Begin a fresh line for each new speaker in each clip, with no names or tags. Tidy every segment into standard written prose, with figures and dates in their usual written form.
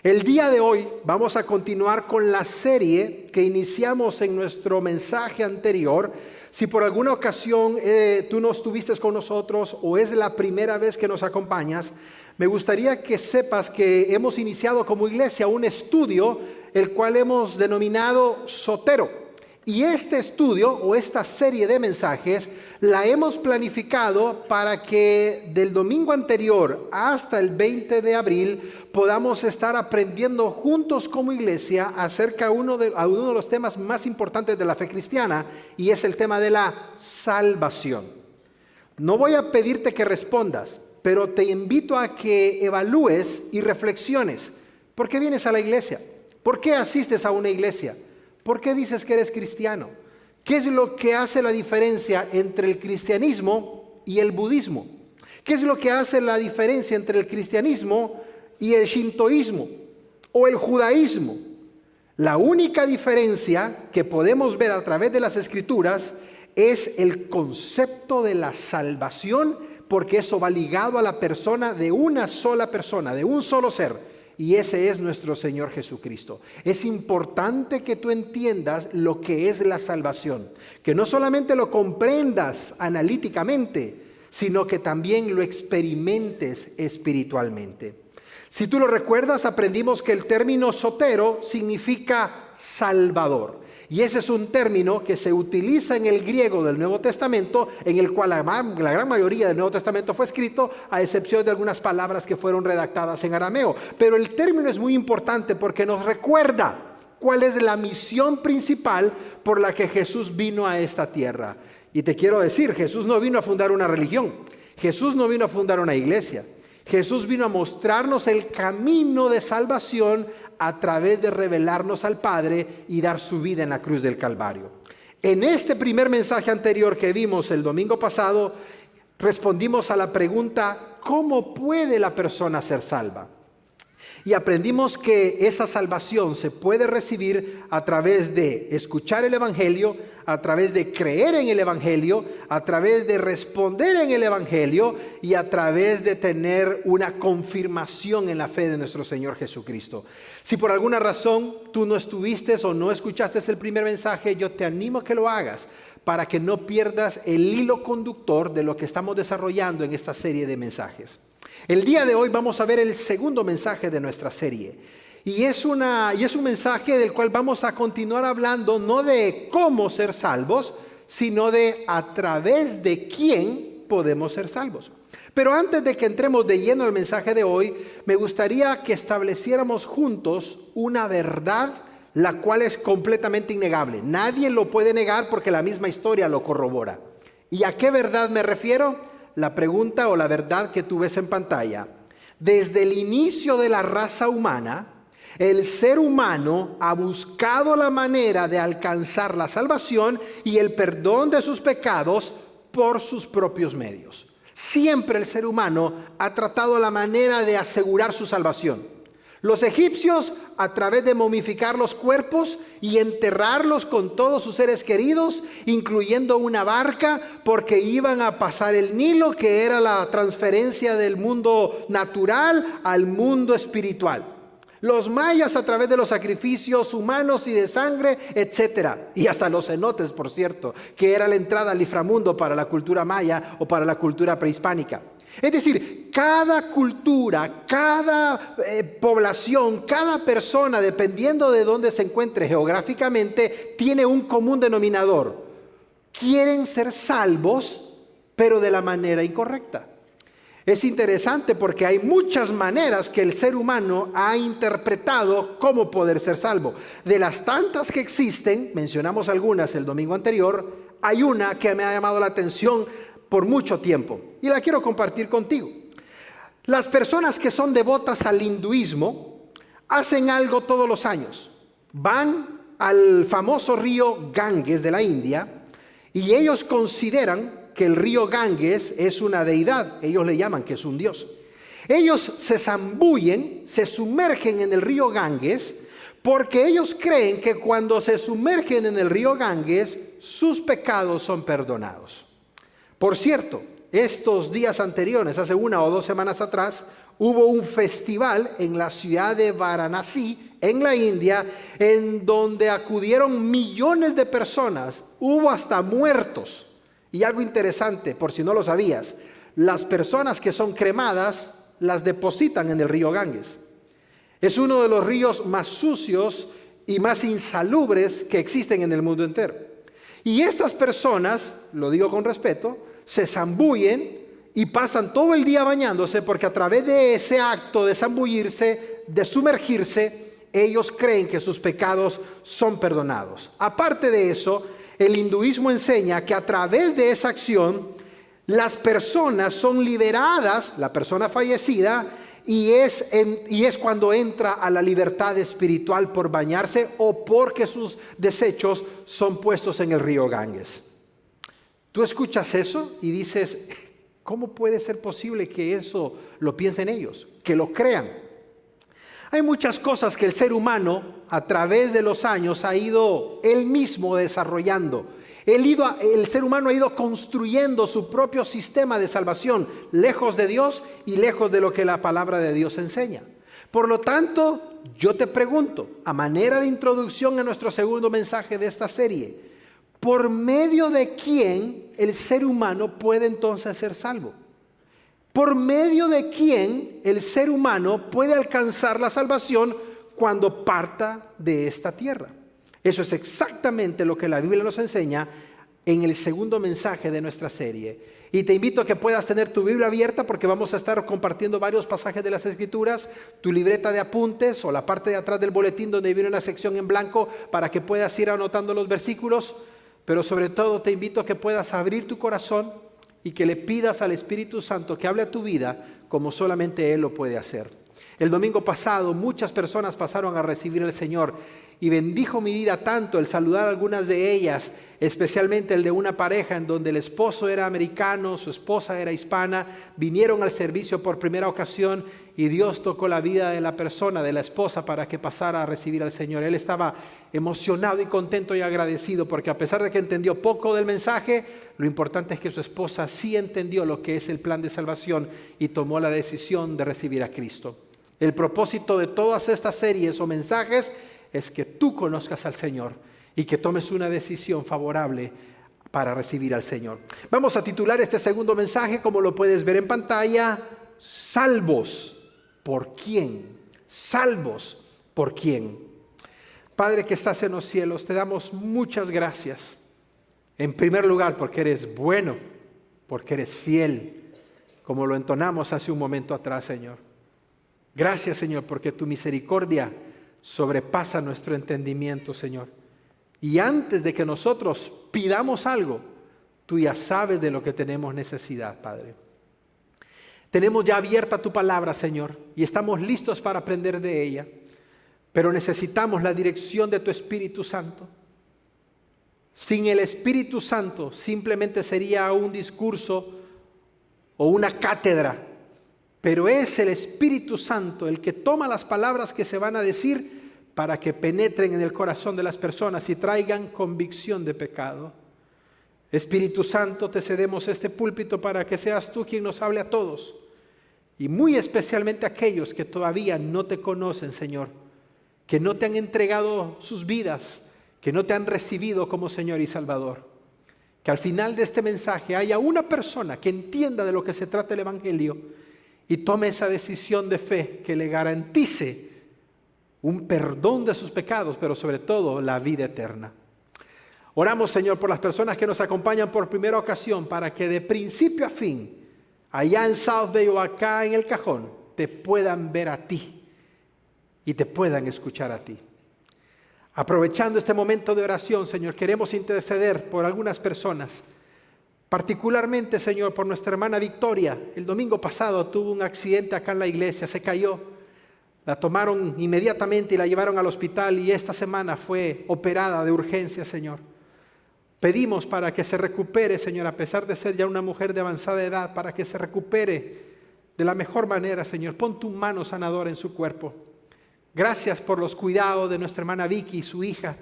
El día de hoy vamos a continuar con la serie que iniciamos en nuestro mensaje anterior. Si por alguna ocasión tú no estuviste con nosotros o es la primera vez que nos acompañas, me gustaría que sepas que hemos iniciado como iglesia un estudio, el cual hemos denominado Sotero. Y este estudio o esta serie de mensajes la hemos planificado para que del domingo anterior hasta el 20 de abril podamos estar aprendiendo juntos como iglesia acerca de uno de los temas más importantes de la fe cristiana, y es el tema de la salvación. No voy a pedirte que respondas, pero te invito a que evalúes y reflexiones. ¿Por qué vienes a la iglesia? ¿Por qué asistes a una iglesia? ¿Por qué dices que eres cristiano? ¿Qué es lo que hace la diferencia entre el cristianismo y el budismo? ¿Qué es lo que hace la diferencia entre el cristianismo y el shintoísmo o el judaísmo? La única diferencia que podemos ver a través de las escrituras es el concepto de la salvación, porque eso va ligado a la persona de una sola persona, de un solo ser. Y ese es nuestro Señor Jesucristo. Es importante que tú entiendas lo que es la salvación, que no solamente lo comprendas analíticamente, sino que también lo experimentes espiritualmente. Si tú lo recuerdas, aprendimos que el término sotero significa salvador. Y ese es un término que se utiliza en el griego del Nuevo Testamento, en el cual la gran mayoría del Nuevo Testamento fue escrito, a excepción de algunas palabras que fueron redactadas en arameo. Pero el término es muy importante porque nos recuerda cuál es la misión principal por la que Jesús vino a esta tierra. Y te quiero decir, Jesús no vino a fundar una religión, Jesús no vino a fundar una iglesia. Jesús vino a mostrarnos el camino de salvación a través de revelarnos al Padre y dar su vida en la cruz del Calvario. En este primer mensaje anterior que vimos el domingo pasado, respondimos a la pregunta: ¿cómo puede la persona ser salva? Y aprendimos que esa salvación se puede recibir a través de escuchar el Evangelio, a través de creer en el Evangelio, a través de responder en el Evangelio y a través de tener una confirmación en la fe de nuestro Señor Jesucristo. Si por alguna razón tú no estuviste o no escuchaste el primer mensaje, yo te animo a que lo hagas para que no pierdas el hilo conductor de lo que estamos desarrollando en esta serie de mensajes. El día de hoy vamos a ver el segundo mensaje de nuestra serie. Y es un mensaje del cual vamos a continuar hablando, no de cómo ser salvos, sino de a través de quién podemos ser salvos. Pero antes de que entremos de lleno al mensaje de hoy, me gustaría que estableciéramos juntos una verdad, la cual es completamente innegable. Nadie lo puede negar porque la misma historia lo corrobora. ¿Y a qué verdad me refiero? La pregunta o la verdad que tú ves en pantalla. Desde el inicio de la raza humana, el ser humano ha buscado la manera de alcanzar la salvación y el perdón de sus pecados por sus propios medios. Siempre el ser humano ha tratado la manera de asegurar su salvación. Los egipcios, a través de momificar los cuerpos y enterrarlos con todos sus seres queridos, incluyendo una barca, porque iban a pasar el Nilo, que era la transferencia del mundo natural al mundo espiritual. Los mayas, a través de los sacrificios humanos y de sangre, etc. Y hasta los cenotes, por cierto, que era la entrada al inframundo para la cultura maya o para la cultura prehispánica. Es decir, cada cultura, cada población, cada persona, dependiendo de dónde se encuentre geográficamente, tiene un común denominador. Quieren ser salvos, pero de la manera incorrecta. Es interesante porque hay muchas maneras que el ser humano ha interpretado cómo poder ser salvo. De las tantas que existen, mencionamos algunas el domingo anterior, hay una que me ha llamado la atención por mucho tiempo y la quiero compartir contigo. Las personas que son devotas al hinduismo hacen algo todos los años. Van al famoso río Ganges de la India y ellos consideran que el río Ganges es una deidad. Ellos le llaman que es un dios. Ellos se zambullen, se sumergen en el río Ganges porque ellos creen que cuando se sumergen en el río Ganges sus pecados son perdonados. Por cierto, estos días anteriores, hace 1 o 2 semanas atrás, hubo un festival en la ciudad de Varanasi, en la India, en donde acudieron millones de personas. Hubo hasta muertos. Y algo interesante, por si no lo sabías, las personas que son cremadas las depositan en el río Ganges. Es uno de los ríos más sucios y más insalubres que existen en el mundo entero. Y estas personas, lo digo con respeto, se zambullen y pasan todo el día bañándose, porque a través de ese acto de zambullirse, de sumergirse, ellos creen que sus pecados son perdonados. Aparte de eso, el hinduismo enseña que a través de esa acción, las personas son liberadas, la persona fallecida, y es cuando entra a la libertad espiritual por bañarse o porque sus desechos son puestos en el río Ganges. Tú escuchas eso y dices, ¿cómo puede ser posible que eso lo piensen ellos, que lo crean? Hay muchas cosas que el ser humano a través de los años ha ido él mismo desarrollando. El ser humano ha ido construyendo su propio sistema de salvación, lejos de Dios y lejos de lo que la palabra de Dios enseña. Por lo tanto, yo te pregunto, a manera de introducción a nuestro segundo mensaje de esta serie, ¿por medio de quién el ser humano puede entonces ser salvo? ¿Por medio de quién el ser humano puede alcanzar la salvación cuando parta de esta tierra? Eso es exactamente lo que la Biblia nos enseña en el segundo mensaje de nuestra serie. Y te invito a que puedas tener tu Biblia abierta, porque vamos a estar compartiendo varios pasajes de las Escrituras, tu libreta de apuntes o la parte de atrás del boletín donde viene una sección en blanco para que puedas ir anotando los versículos. Pero sobre todo te invito a que puedas abrir tu corazón y que le pidas al Espíritu Santo que hable a tu vida como solamente Él lo puede hacer. El domingo pasado muchas personas pasaron a recibir al Señor y bendijo mi vida tanto el saludar a algunas de ellas, especialmente el de una pareja en donde el esposo era americano, su esposa era hispana, vinieron al servicio por primera ocasión y Dios tocó la vida de la persona, de la esposa, para que pasara a recibir al Señor. Él estaba emocionado y contento y agradecido, porque a pesar de que entendió poco del mensaje, lo importante es que su esposa sí entendió lo que es el plan de salvación y tomó la decisión de recibir a Cristo. El propósito de todas estas series o mensajes es que tú conozcas al Señor y que tomes una decisión favorable para recibir al Señor. Vamos a titular este segundo mensaje, como lo puedes ver en pantalla, ¿salvos por quién? ¿Salvos por quién? Padre que estás en los cielos, te damos muchas gracias. En primer lugar, porque eres bueno, porque eres fiel, como lo entonamos hace un momento atrás, Señor. Gracias, Señor, porque tu misericordia sobrepasa nuestro entendimiento, Señor. Y antes de que nosotros pidamos algo, tú ya sabes de lo que tenemos necesidad, Padre. Tenemos ya abierta tu palabra, Señor, y estamos listos para aprender de ella, pero necesitamos la dirección de tu Espíritu Santo. Sin el Espíritu Santo simplemente sería un discurso o una cátedra, pero es el Espíritu Santo el que toma las palabras que se van a decir para que penetren en el corazón de las personas y traigan convicción de pecado. Espíritu Santo, te cedemos este púlpito para que seas tú quien nos hable a todos, y muy especialmente a aquellos que todavía no te conocen, Señor, que no te han entregado sus vidas, que no te han recibido como Señor y Salvador. Que al final de este mensaje haya una persona que entienda de lo que se trata el Evangelio y tome esa decisión de fe que le garantice un perdón de sus pecados, pero sobre todo la vida eterna. Oramos, Señor, por las personas que nos acompañan por primera ocasión, para que de principio a fin, allá en South Bay o acá en El Cajón, te puedan ver a ti y te puedan escuchar a ti. Aprovechando este momento de oración, Señor, queremos interceder por algunas personas, particularmente, Señor, por nuestra hermana Victoria. El domingo pasado tuvo un accidente acá en la iglesia, se cayó, la tomaron inmediatamente y la llevaron al hospital, y esta semana fue operada de urgencia, Señor. Pedimos para que se recupere, Señor, a pesar de ser ya una mujer de avanzada edad, para que se recupere de la mejor manera, Señor. Pon tu mano sanadora en su cuerpo. Gracias por los cuidados de nuestra hermana Vicky y su hija.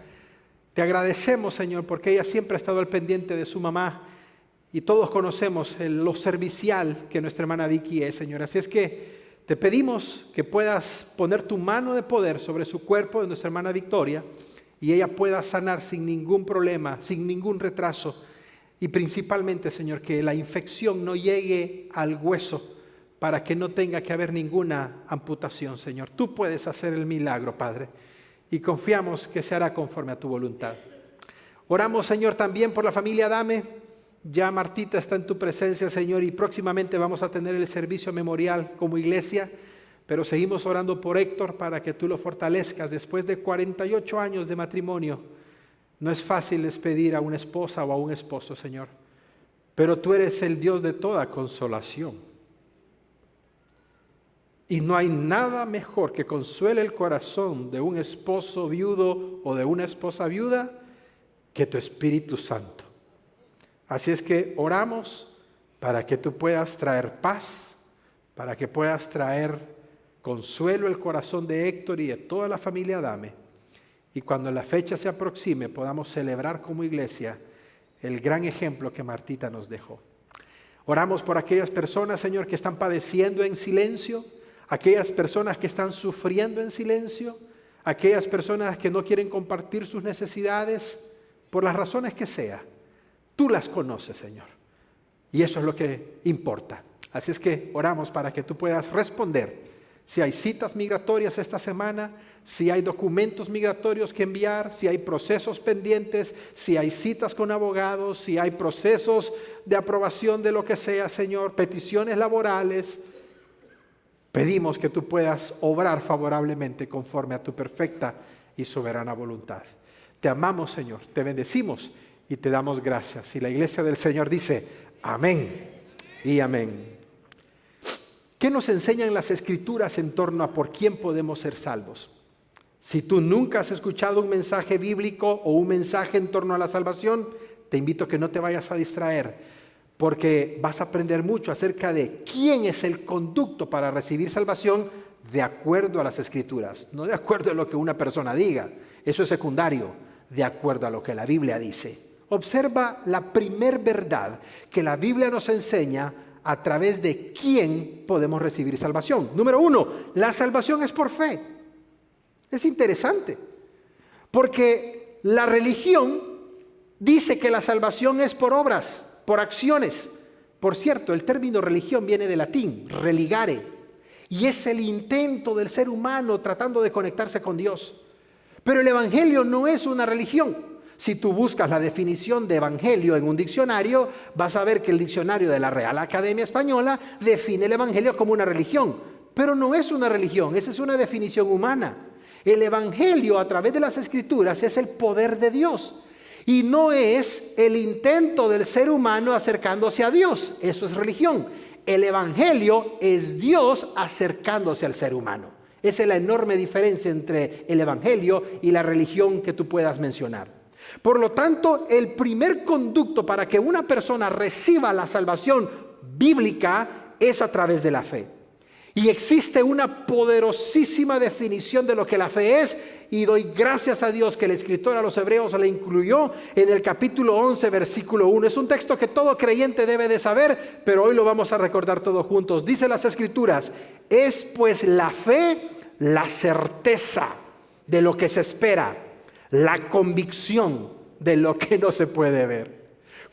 Te agradecemos, Señor, porque ella siempre ha estado al pendiente de su mamá, y todos conocemos lo servicial que nuestra hermana Vicky es, Señor. Así es que Te pedimos que puedas poner tu mano de poder sobre su cuerpo de nuestra hermana Victoria y ella pueda sanar sin ningún problema, sin ningún retraso. Y principalmente, Señor, que la infección no llegue al hueso para que no tenga que haber ninguna amputación, Señor. Tú puedes hacer el milagro, Padre, y confiamos que se hará conforme a tu voluntad. Oramos, Señor, también por la familia Adame. Ya Martita está en tu presencia, Señor, y próximamente vamos a tener el servicio memorial como iglesia, pero seguimos orando por Héctor para que tú lo fortalezcas después de 48 años de matrimonio. No es fácil despedir a una esposa o a un esposo, Señor, pero tú eres el Dios de toda consolación. Y no hay nada mejor que consuele el corazón de un esposo viudo o de una esposa viuda que tu Espíritu Santo. Así es que oramos para que tú puedas traer paz, para que puedas traer consuelo al corazón de Héctor y de toda la familia Adame. Y cuando la fecha se aproxime, podamos celebrar como iglesia el gran ejemplo que Martita nos dejó. Oramos por aquellas personas, Señor, que están padeciendo en silencio, aquellas personas que están sufriendo en silencio, aquellas personas que no quieren compartir sus necesidades, por las razones que sea. Tú las conoces, Señor. Y eso es lo que importa. Así es que oramos para que tú puedas responder. Si hay citas migratorias esta semana, si hay documentos migratorios que enviar, si hay procesos pendientes, si hay citas con abogados, si hay procesos de aprobación de lo que sea, Señor, peticiones laborales, pedimos que tú puedas obrar favorablemente conforme a tu perfecta y soberana voluntad. Te amamos, Señor, te bendecimos y te damos gracias. Y la iglesia del Señor dice, amén y amén. ¿Qué nos enseñan las Escrituras en torno a por quién podemos ser salvos? Si tú nunca has escuchado un mensaje bíblico o un mensaje en torno a la salvación, te invito a que no te vayas a distraer, porque vas a aprender mucho acerca de quién es el conducto para recibir salvación de acuerdo a las Escrituras, no de acuerdo a lo que una persona diga, eso es secundario, de acuerdo a lo que la Biblia dice. Observa la primer verdad que la Biblia nos enseña a través de quién podemos recibir salvación. Número 1, la salvación es por fe. Es interesante, porque la religión dice que la salvación es por obras, por acciones. Por cierto, el término religión viene del latín, religare, y es el intento del ser humano tratando de conectarse con Dios. Pero el evangelio no es una religión. Si tú buscas la definición de evangelio en un diccionario, vas a ver que el diccionario de la Real Academia Española define el evangelio como una religión. Pero no es una religión, esa es una definición humana. El evangelio a través de las Escrituras es el poder de Dios. Y no es el intento del ser humano acercándose a Dios. Eso es religión. El evangelio es Dios acercándose al ser humano. Esa es la enorme diferencia entre el evangelio y la religión que tú puedas mencionar. Por lo tanto, el primer conducto para que una persona reciba la salvación bíblica es a través de la fe. Y existe una poderosísima definición de lo que la fe es, y doy gracias a Dios que el escritor a los Hebreos la incluyó en el capítulo 11, versículo 1. Es un texto que todo creyente debe de saber, pero hoy lo vamos a recordar todos juntos. Dice las Escrituras, es pues la fe la certeza de lo que se espera, la convicción de lo que no se puede ver.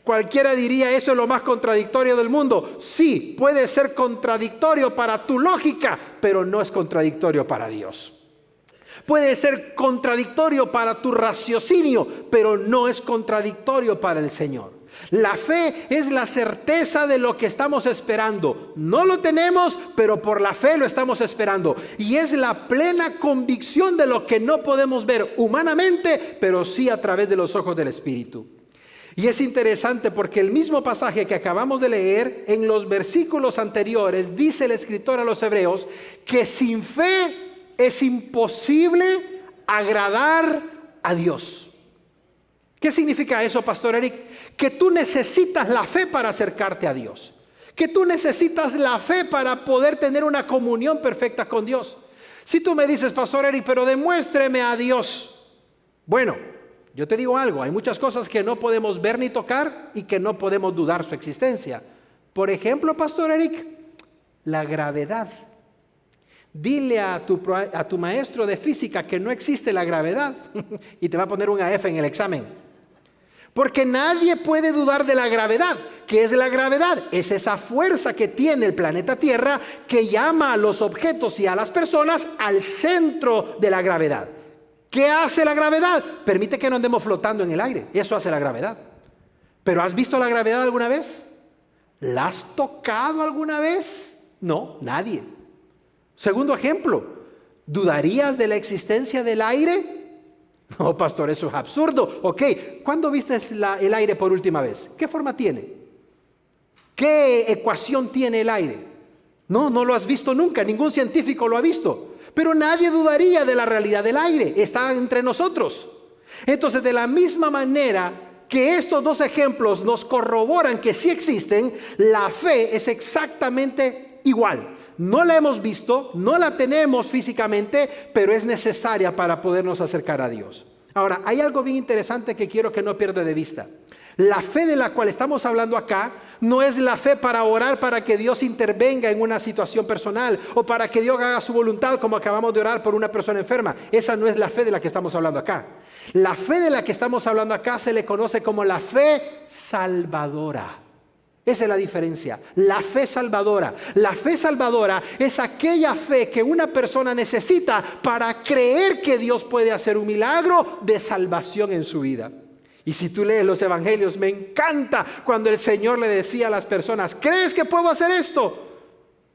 Cualquiera diría, eso es lo más contradictorio del mundo. Sí, puede ser contradictorio para tu lógica, pero no es contradictorio para Dios. Puede ser contradictorio para tu raciocinio, pero no es contradictorio para el Señor. La fe es la certeza de lo que estamos esperando. No lo tenemos, pero por la fe lo estamos esperando. Y es la plena convicción de lo que no podemos ver humanamente, pero sí a través de los ojos del Espíritu. Y es interesante porque el mismo pasaje que acabamos de leer, en los versículos anteriores, dice el escritor a los Hebreos que sin fe es imposible agradar a Dios. ¿Qué significa eso, Pastor Eric? Que tú necesitas la fe para acercarte a Dios. Que tú necesitas la fe para poder tener una comunión perfecta con Dios. Si tú me dices, Pastor Eric, pero demuéstreme a Dios. Bueno, yo te digo algo, hay muchas cosas que no podemos ver ni tocar y que no podemos dudar su existencia. Por ejemplo, Pastor Eric, la gravedad. Dile a tu maestro de física que no existe la gravedad y te va a poner una F en el examen. Porque nadie puede dudar de la gravedad. ¿Qué es la gravedad? Es esa fuerza que tiene el planeta Tierra que llama a los objetos y a las personas al centro de la gravedad. ¿Qué hace la gravedad? Permite que no andemos flotando en el aire. Eso hace la gravedad. ¿Pero has visto la gravedad alguna vez? ¿La has tocado alguna vez? No, nadie. Segundo ejemplo, ¿dudarías de la existencia del aire? No, pastor, eso es absurdo. Ok, ¿cuándo viste el aire por última vez? ¿Qué forma tiene? ¿Qué ecuación tiene el aire? No lo has visto nunca, ningún científico lo ha visto. Pero nadie dudaría de la realidad del aire, está entre nosotros. Entonces, de la misma manera que estos dos ejemplos nos corroboran que sí existen, la fe es exactamente igual. No la hemos visto, no la tenemos físicamente, pero es necesaria para podernos acercar a Dios. Ahora, hay algo bien interesante que quiero que no pierda de vista. La fe de la cual estamos hablando acá no es la fe para orar para que Dios intervenga en una situación personal o para que Dios haga su voluntad, como acabamos de orar por una persona enferma. Esa no es la fe de la que estamos hablando acá. La fe de la que estamos hablando acá se le conoce como la fe salvadora. Esa es la diferencia, la fe salvadora. La fe salvadora es aquella fe que una persona necesita para creer que Dios puede hacer un milagro de salvación en su vida. Y si tú lees los evangelios, me encanta cuando el Señor le decía a las personas, ¿crees que puedo hacer esto?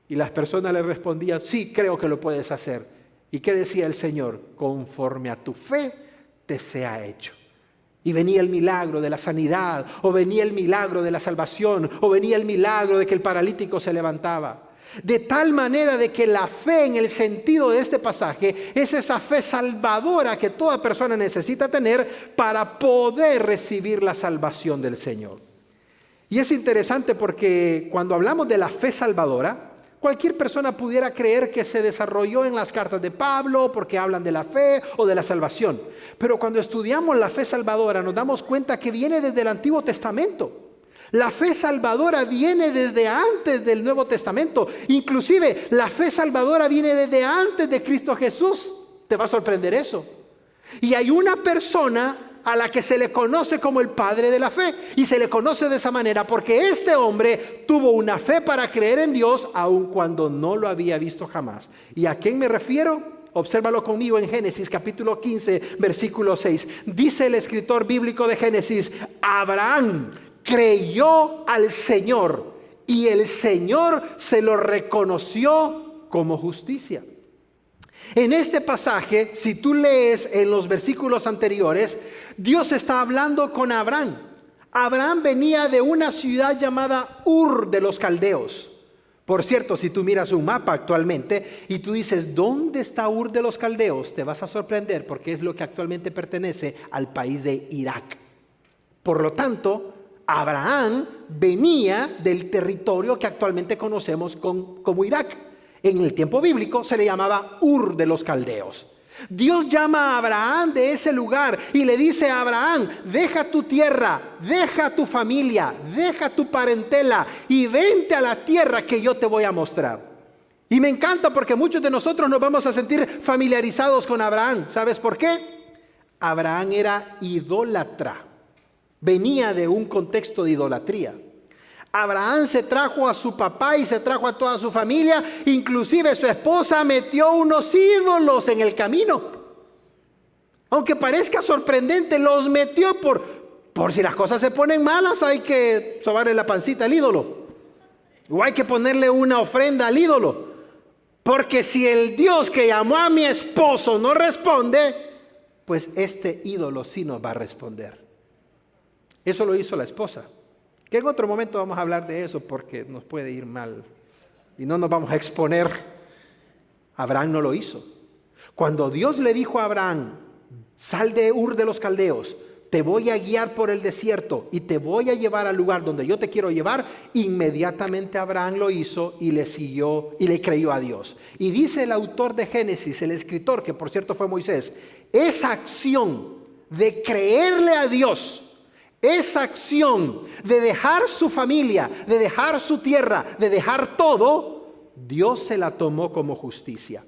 Y las personas le respondían, sí, creo que lo puedes hacer. ¿Y qué decía el Señor? Conforme a tu fe te sea hecho. Y venía el milagro de la sanidad, o venía el milagro de la salvación, o venía el milagro de que el paralítico se levantaba. De tal manera de que la fe en el sentido de este pasaje es esa fe salvadora que toda persona necesita tener para poder recibir la salvación del Señor. Y es interesante porque cuando hablamos de la fe salvadora, cualquier persona pudiera creer que se desarrolló en las cartas de Pablo porque hablan de la fe o de la salvación. Pero cuando estudiamos la fe salvadora nos damos cuenta que viene desde el Antiguo Testamento. La fe salvadora viene desde antes del Nuevo Testamento. Inclusive la fe salvadora viene desde antes de Cristo Jesús. Te va a sorprender eso. Y hay una persona a la que se le conoce como el padre de la fe. Y se le conoce de esa manera porque este hombre tuvo una fe para creer en Dios aun cuando no lo había visto jamás. ¿Y a quién me refiero? Obsérvalo conmigo en Génesis capítulo 15, versículo 6. Dice el escritor bíblico de Génesis, Abraham creyó al Señor y el Señor se lo reconoció como justicia. En este pasaje, si tú lees en los versículos anteriores, Dios está hablando con Abraham. Abraham venía de una ciudad llamada Ur de los Caldeos. Por cierto, si tú miras un mapa actualmente y tú dices, ¿dónde está Ur de los Caldeos? Te vas a sorprender porque es lo que actualmente pertenece al país de Irak. Por lo tanto, Abraham venía del territorio que actualmente conocemos como Irak. En el tiempo bíblico se le llamaba Ur de los Caldeos. Dios llama a Abraham de ese lugar y le dice a Abraham, deja tu tierra, deja tu familia, deja tu parentela y vente a la tierra que yo te voy a mostrar. Y me encanta porque muchos de nosotros nos vamos a sentir familiarizados con Abraham. ¿Sabes por qué? Abraham era idólatra, venía de un contexto de idolatría. Abraham se trajo a su papá y se trajo a toda su familia, inclusive su esposa metió unos ídolos en el camino. Aunque parezca sorprendente, los metió por si las cosas se ponen malas, hay que sobarle la pancita al ídolo. O hay que ponerle una ofrenda al ídolo. Porque si el Dios que llamó a mi esposo no responde, pues este ídolo sí nos va a responder. Eso lo hizo la esposa. Que en otro momento vamos a hablar de eso porque nos puede ir mal y no nos vamos a exponer. Abraham no lo hizo. Cuando Dios le dijo a Abraham, sal de Ur de los Caldeos, te voy a guiar por el desierto y te voy a llevar al lugar donde yo te quiero llevar, inmediatamente Abraham lo hizo y le siguió y le creyó a Dios. Y dice el autor de Génesis, el escritor, que por cierto fue Moisés, esa acción de creerle a Dios, esa acción de dejar su familia, de dejar su tierra, de dejar todo, Dios se la tomó como justicia.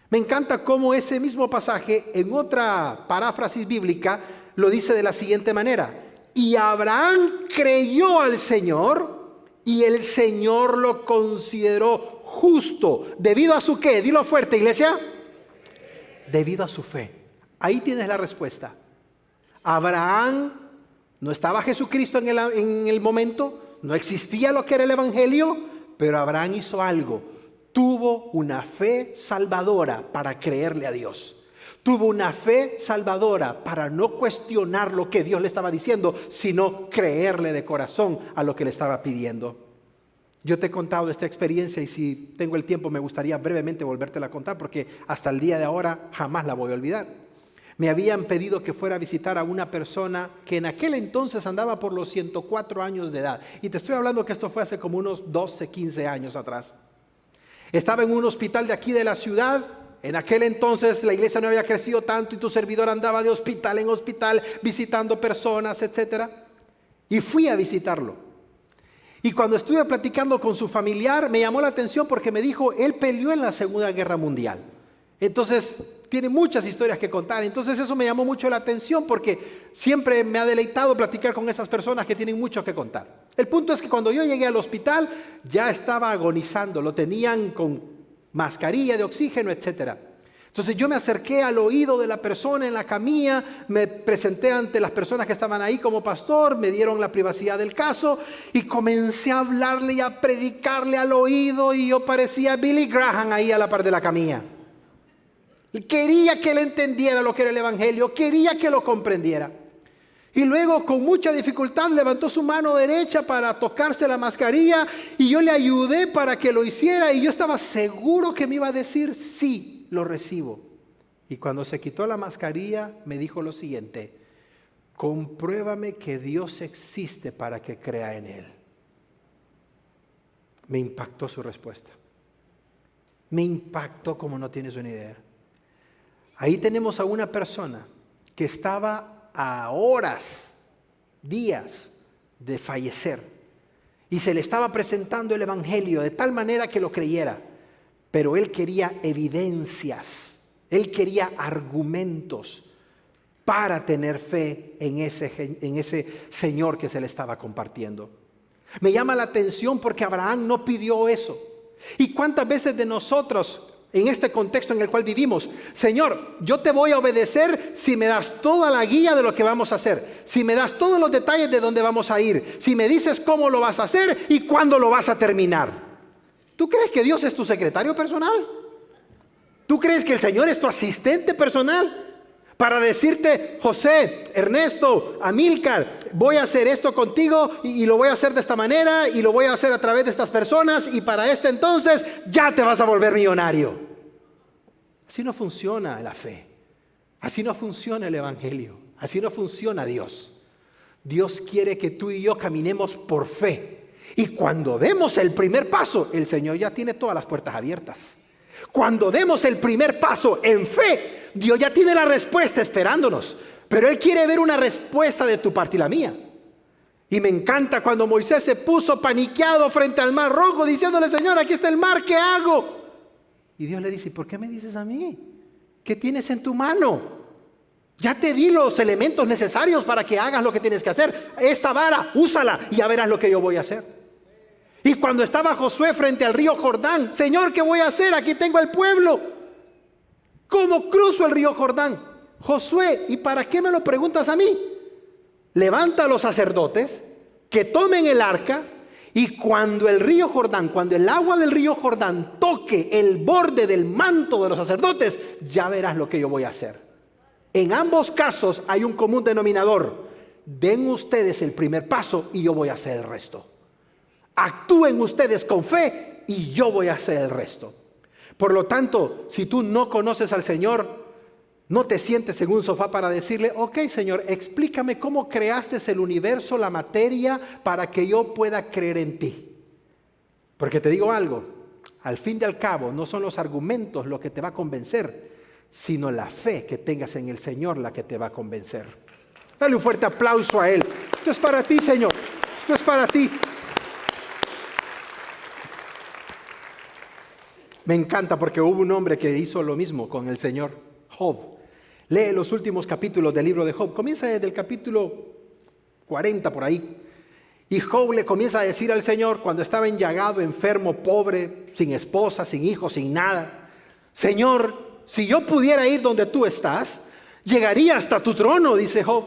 Me encanta cómo ese mismo pasaje, en otra paráfrasis bíblica, lo dice de la siguiente manera: y Abraham creyó al Señor y el Señor lo consideró justo. ¿Debido a su qué? Dilo fuerte, iglesia. Debido a su fe. Ahí tienes la respuesta. Abraham, no estaba Jesucristo en el momento, no existía lo que era el Evangelio, pero Abraham hizo algo. Tuvo una fe salvadora para creerle a Dios. Tuvo una fe salvadora para no cuestionar lo que Dios le estaba diciendo, sino creerle de corazón a lo que le estaba pidiendo. Yo te he contado esta experiencia y si tengo el tiempo me gustaría brevemente volvértela a contar porque hasta el día de ahora jamás la voy a olvidar. Me habían pedido que fuera a visitar a una persona que en aquel entonces andaba por los 104 años de edad. Y te estoy hablando que esto fue hace como unos 12, 15 años atrás. Estaba en un hospital de aquí de la ciudad. En aquel entonces la iglesia no había crecido tanto y tu servidor andaba de hospital en hospital visitando personas, etc. Y fui a visitarlo. Y cuando estuve platicando con su familiar me llamó la atención porque me dijo, él peleó en la Segunda Guerra Mundial. Entonces tiene muchas historias que contar. Entonces eso me llamó mucho la atención porque siempre me ha deleitado platicar con esas personas que tienen mucho que contar. El punto es que cuando yo llegué al hospital ya estaba agonizando, lo tenían con mascarilla de oxígeno, etc. Entonces yo me acerqué al oído de la persona en la camilla, me presenté ante las personas que estaban ahí como pastor, me dieron la privacidad del caso y comencé a hablarle y a predicarle al oído y yo parecía Billy Graham ahí a la par de la camilla. Quería que él entendiera lo que era el Evangelio, quería que lo comprendiera. Y luego con mucha dificultad levantó su mano derecha para tocarse la mascarilla y yo le ayudé para que lo hiciera y yo estaba seguro que me iba a decir sí, lo recibo. Y cuando se quitó la mascarilla me dijo lo siguiente: compruébame que Dios existe para que crea en Él. Me impactó su respuesta. Me impactó como no tienes una idea. Ahí tenemos a una persona que estaba a horas, días de fallecer y se le estaba presentando el Evangelio de tal manera que lo creyera, pero él quería evidencias, él quería argumentos para tener fe en ese Señor que se le estaba compartiendo. Me llama la atención porque Abraham no pidió eso. ¿Y cuántas veces de nosotros en este contexto en el cual vivimos? Señor, yo te voy a obedecer si me das toda la guía de lo que vamos a hacer, si me das todos los detalles de dónde vamos a ir, si me dices cómo lo vas a hacer y cuándo lo vas a terminar. ¿Tú crees que Dios es tu secretario personal? ¿Tú crees que el Señor es tu asistente personal? Para decirte, José, Ernesto, Amílcar, voy a hacer esto contigo y lo voy a hacer de esta manera y lo voy a hacer a través de estas personas y para este entonces ya te vas a volver millonario. Así no funciona la fe, así no funciona el Evangelio, así no funciona Dios. Dios quiere que tú y yo caminemos por fe y cuando demos el primer paso, el Señor ya tiene todas las puertas abiertas. Cuando demos el primer paso en fe, Dios ya tiene la respuesta esperándonos, pero Él quiere ver una respuesta de tu parte y la mía. Y me encanta cuando Moisés se puso paniqueado frente al mar rojo diciéndole, Señor, aquí está el mar, ¿qué hago? Y Dios le dice, ¿por qué me dices a mí? ¿Qué tienes en tu mano? Ya te di los elementos necesarios para que hagas lo que tienes que hacer. Esta vara, úsala y ya verás lo que yo voy a hacer. Y cuando estaba Josué frente al río Jordán, Señor, ¿qué voy a hacer? Aquí tengo el pueblo. ¿Cómo cruzo el río Jordán? Josué, ¿y para qué me lo preguntas a mí? Levanta a los sacerdotes que tomen el arca y cuando el agua del río Jordán toque el borde del manto de los sacerdotes, ya verás lo que yo voy a hacer. En ambos casos hay un común denominador. Den ustedes el primer paso y yo voy a hacer el resto. Actúen ustedes con fe y yo voy a hacer el resto. Por lo tanto, si tú no conoces al Señor, no te sientes en un sofá para decirle, ok, Señor, explícame cómo creaste el universo, la materia, para que yo pueda creer en ti. Porque te digo algo, al fin y al cabo, no son los argumentos lo que te va a convencer, sino la fe que tengas en el Señor la que te va a convencer. Dale un fuerte aplauso a Él. Esto es para ti, Señor. Esto es para ti. Me encanta porque hubo un hombre que hizo lo mismo con el Señor, Job. Lee los últimos capítulos del libro de Job. Comienza desde el capítulo 40 por ahí. Y Job le comienza a decir al Señor cuando estaba enllagado, enfermo, pobre, sin esposa, sin hijos, sin nada: Señor, si yo pudiera ir donde tú estás, llegaría hasta tu trono, dice Job,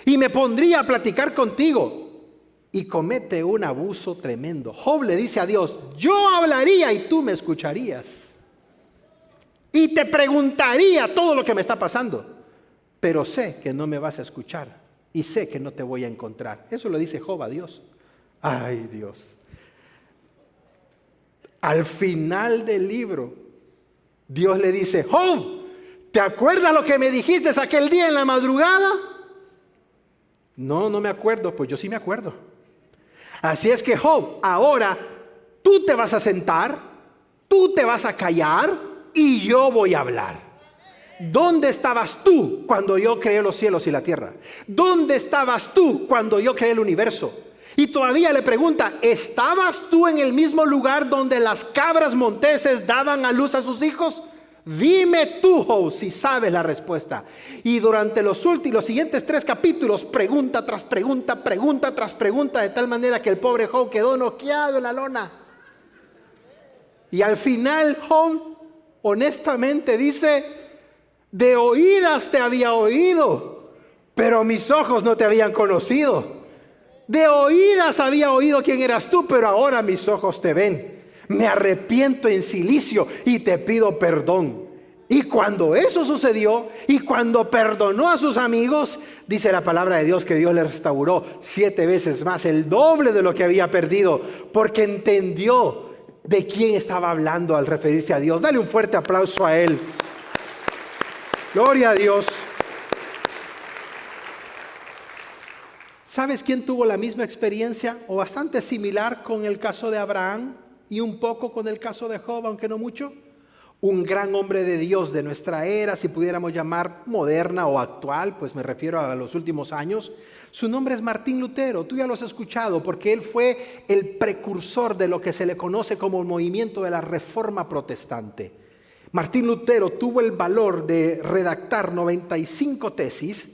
y me pondría a platicar contigo. Y comete un abuso tremendo. Job le dice a Dios: yo hablaría y tú me escucharías. Y te preguntaría todo lo que me está pasando. Pero sé que no me vas a escuchar. Y sé que no te voy a encontrar. Eso lo dice Job a Dios. Ay, Dios. Al final del libro, Dios le dice: Job, ¿te acuerdas lo que me dijiste aquel día en la madrugada? No, no me acuerdo. Pues yo sí me acuerdo. Así es que, Job, ahora tú te vas a sentar, tú te vas a callar y yo voy a hablar. ¿Dónde estabas tú cuando yo creé los cielos y la tierra? ¿Dónde estabas tú cuando yo creé el universo? Y todavía le pregunta: ¿estabas tú en el mismo lugar donde las cabras monteses daban a luz a sus hijos? Dime tú, Job, si sabes la respuesta. Y durante los siguientes 3 capítulos, pregunta tras pregunta, pregunta tras pregunta, de tal manera que el pobre Job quedó noqueado en la lona. Y al final Job honestamente dice: de oídas te había oído, pero mis ojos no te habían conocido. De oídas había oído quién eras tú, pero ahora mis ojos te ven. Me arrepiento en silicio y te pido perdón. Y cuando eso sucedió, y cuando perdonó a sus amigos, dice la palabra de Dios que Dios le restauró 7 veces más, el doble de lo que había perdido, porque entendió de quién estaba hablando al referirse a Dios. Dale un fuerte aplauso a él. Gloria a Dios. ¿Sabes quién tuvo la misma experiencia o bastante similar con el caso de Abraham y un poco con el caso de Job, aunque no mucho? Un gran hombre de Dios de nuestra era, si pudiéramos llamar moderna o actual, pues me refiero a los últimos años. Su nombre es Martín Lutero. Tú ya lo has escuchado porque él fue el precursor de lo que se le conoce como el movimiento de la Reforma Protestante. Martín Lutero tuvo el valor de redactar 95 tesis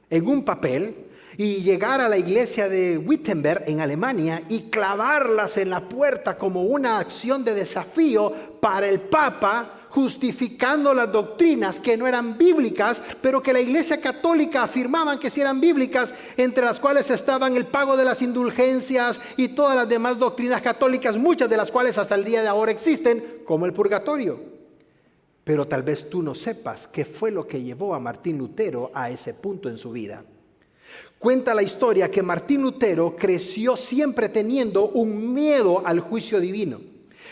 en un papel y llegar a la iglesia de Wittenberg en Alemania y clavarlas en la puerta como una acción de desafío para el Papa, justificando las doctrinas que no eran bíblicas, pero que la Iglesia Católica afirmaban que sí eran bíblicas, entre las cuales estaban el pago de las indulgencias y todas las demás doctrinas católicas, muchas de las cuales hasta el día de ahora existen, como el purgatorio. Pero tal vez tú no sepas qué fue lo que llevó a Martín Lutero a ese punto en su vida. Cuenta la historia que Martín Lutero creció siempre teniendo un miedo al juicio divino.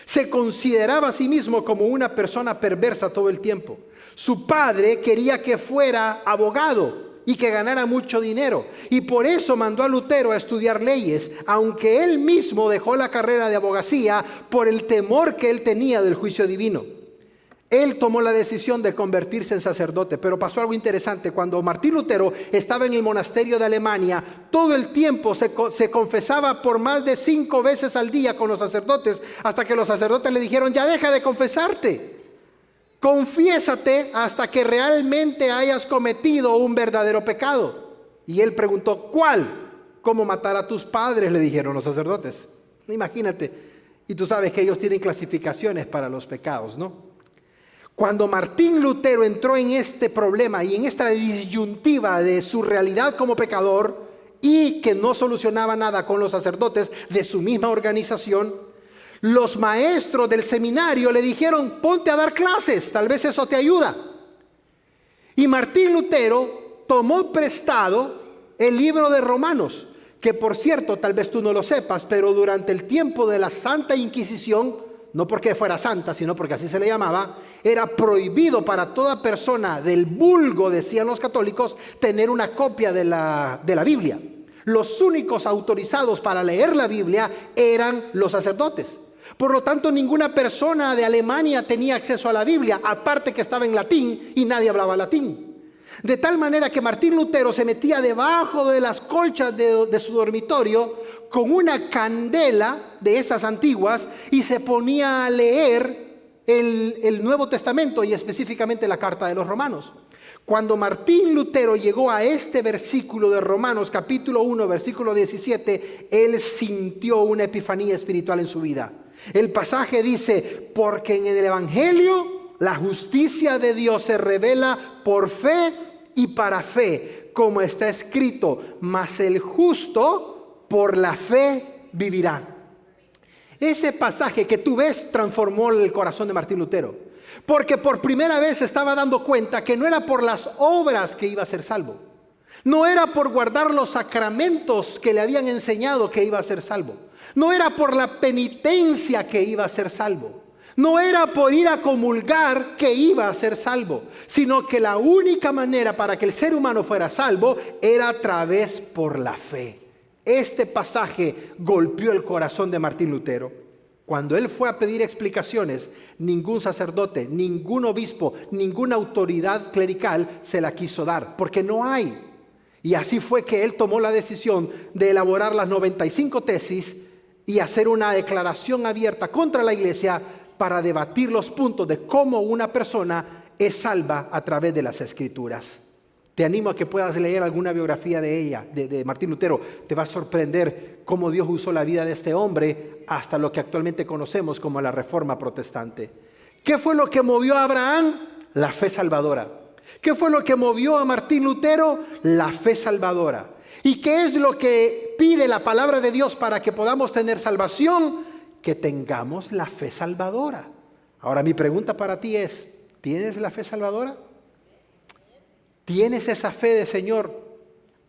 Se consideraba a sí mismo como una persona perversa todo el tiempo. Su padre quería que fuera abogado y que ganara mucho dinero. Y por eso mandó a Lutero a estudiar leyes, aunque él mismo dejó la carrera de abogacía por el temor que él tenía del juicio divino. Él tomó la decisión de convertirse en sacerdote, pero pasó algo interesante. Cuando Martín Lutero estaba en el monasterio de Alemania, todo el tiempo se confesaba por más de 5 veces al día con los sacerdotes, hasta que los sacerdotes le dijeron: ya deja de confesarte, confiésate hasta que realmente hayas cometido un verdadero pecado. Y él preguntó: ¿cuál? ¿Cómo matar a tus padres?, le dijeron los sacerdotes. Imagínate, y tú sabes que ellos tienen clasificaciones para los pecados, ¿no? Cuando Martín Lutero entró en este problema y en esta disyuntiva de su realidad como pecador y que no solucionaba nada con los sacerdotes de su misma organización, los maestros del seminario le dijeron: ponte a dar clases, tal vez eso te ayuda. Y Martín Lutero tomó prestado el libro de Romanos, que por cierto, tal vez tú no lo sepas, pero durante el tiempo de la Santa Inquisición, no porque fuera santa, sino porque así se le llamaba, era prohibido para toda persona del vulgo, decían los católicos, tener una copia de la Biblia. Los únicos autorizados para leer la Biblia eran los sacerdotes. Por lo tanto, ninguna persona de Alemania tenía acceso a la Biblia, aparte que estaba en latín y nadie hablaba latín. De tal manera que Martín Lutero se metía debajo de las colchas de su dormitorio con una candela de esas antiguas y se ponía a leer el Nuevo Testamento y específicamente la carta de los Romanos. Cuando Martín Lutero llegó a este versículo de Romanos capítulo 1, versículo 17, él sintió una epifanía espiritual en su vida. El pasaje dice, porque en el Evangelio la justicia de Dios se revela por fe y para fe, como está escrito, mas el justo por la fe vivirá. Ese pasaje que tú ves transformó el corazón de Martín Lutero. Porque por primera vez se estaba dando cuenta que no era por las obras que iba a ser salvo. No era por guardar los sacramentos que le habían enseñado que iba a ser salvo. No era por la penitencia que iba a ser salvo. No era por ir a comulgar que iba a ser salvo. Sino que la única manera para que el ser humano fuera salvo era a través por la fe. Este pasaje golpeó el corazón de Martín Lutero. Cuando él fue a pedir explicaciones, ningún sacerdote, ningún obispo, ninguna autoridad clerical se la quiso dar, porque no hay. Y así fue que él tomó la decisión de elaborar las 95 tesis y hacer una declaración abierta contra la iglesia para debatir los puntos de cómo una persona es salva a través de las Escrituras. Te animo a que puedas leer alguna biografía de Martín Lutero. Te va a sorprender cómo Dios usó la vida de este hombre hasta lo que actualmente conocemos como la Reforma Protestante. ¿Qué fue lo que movió a Abraham? La fe salvadora. ¿Qué fue lo que movió a Martín Lutero? La fe salvadora. ¿Y qué es lo que pide la palabra de Dios para que podamos tener salvación? Que tengamos la fe salvadora. Ahora mi pregunta para ti es, ¿tienes la fe salvadora? ¿Tienes esa fe de Señor?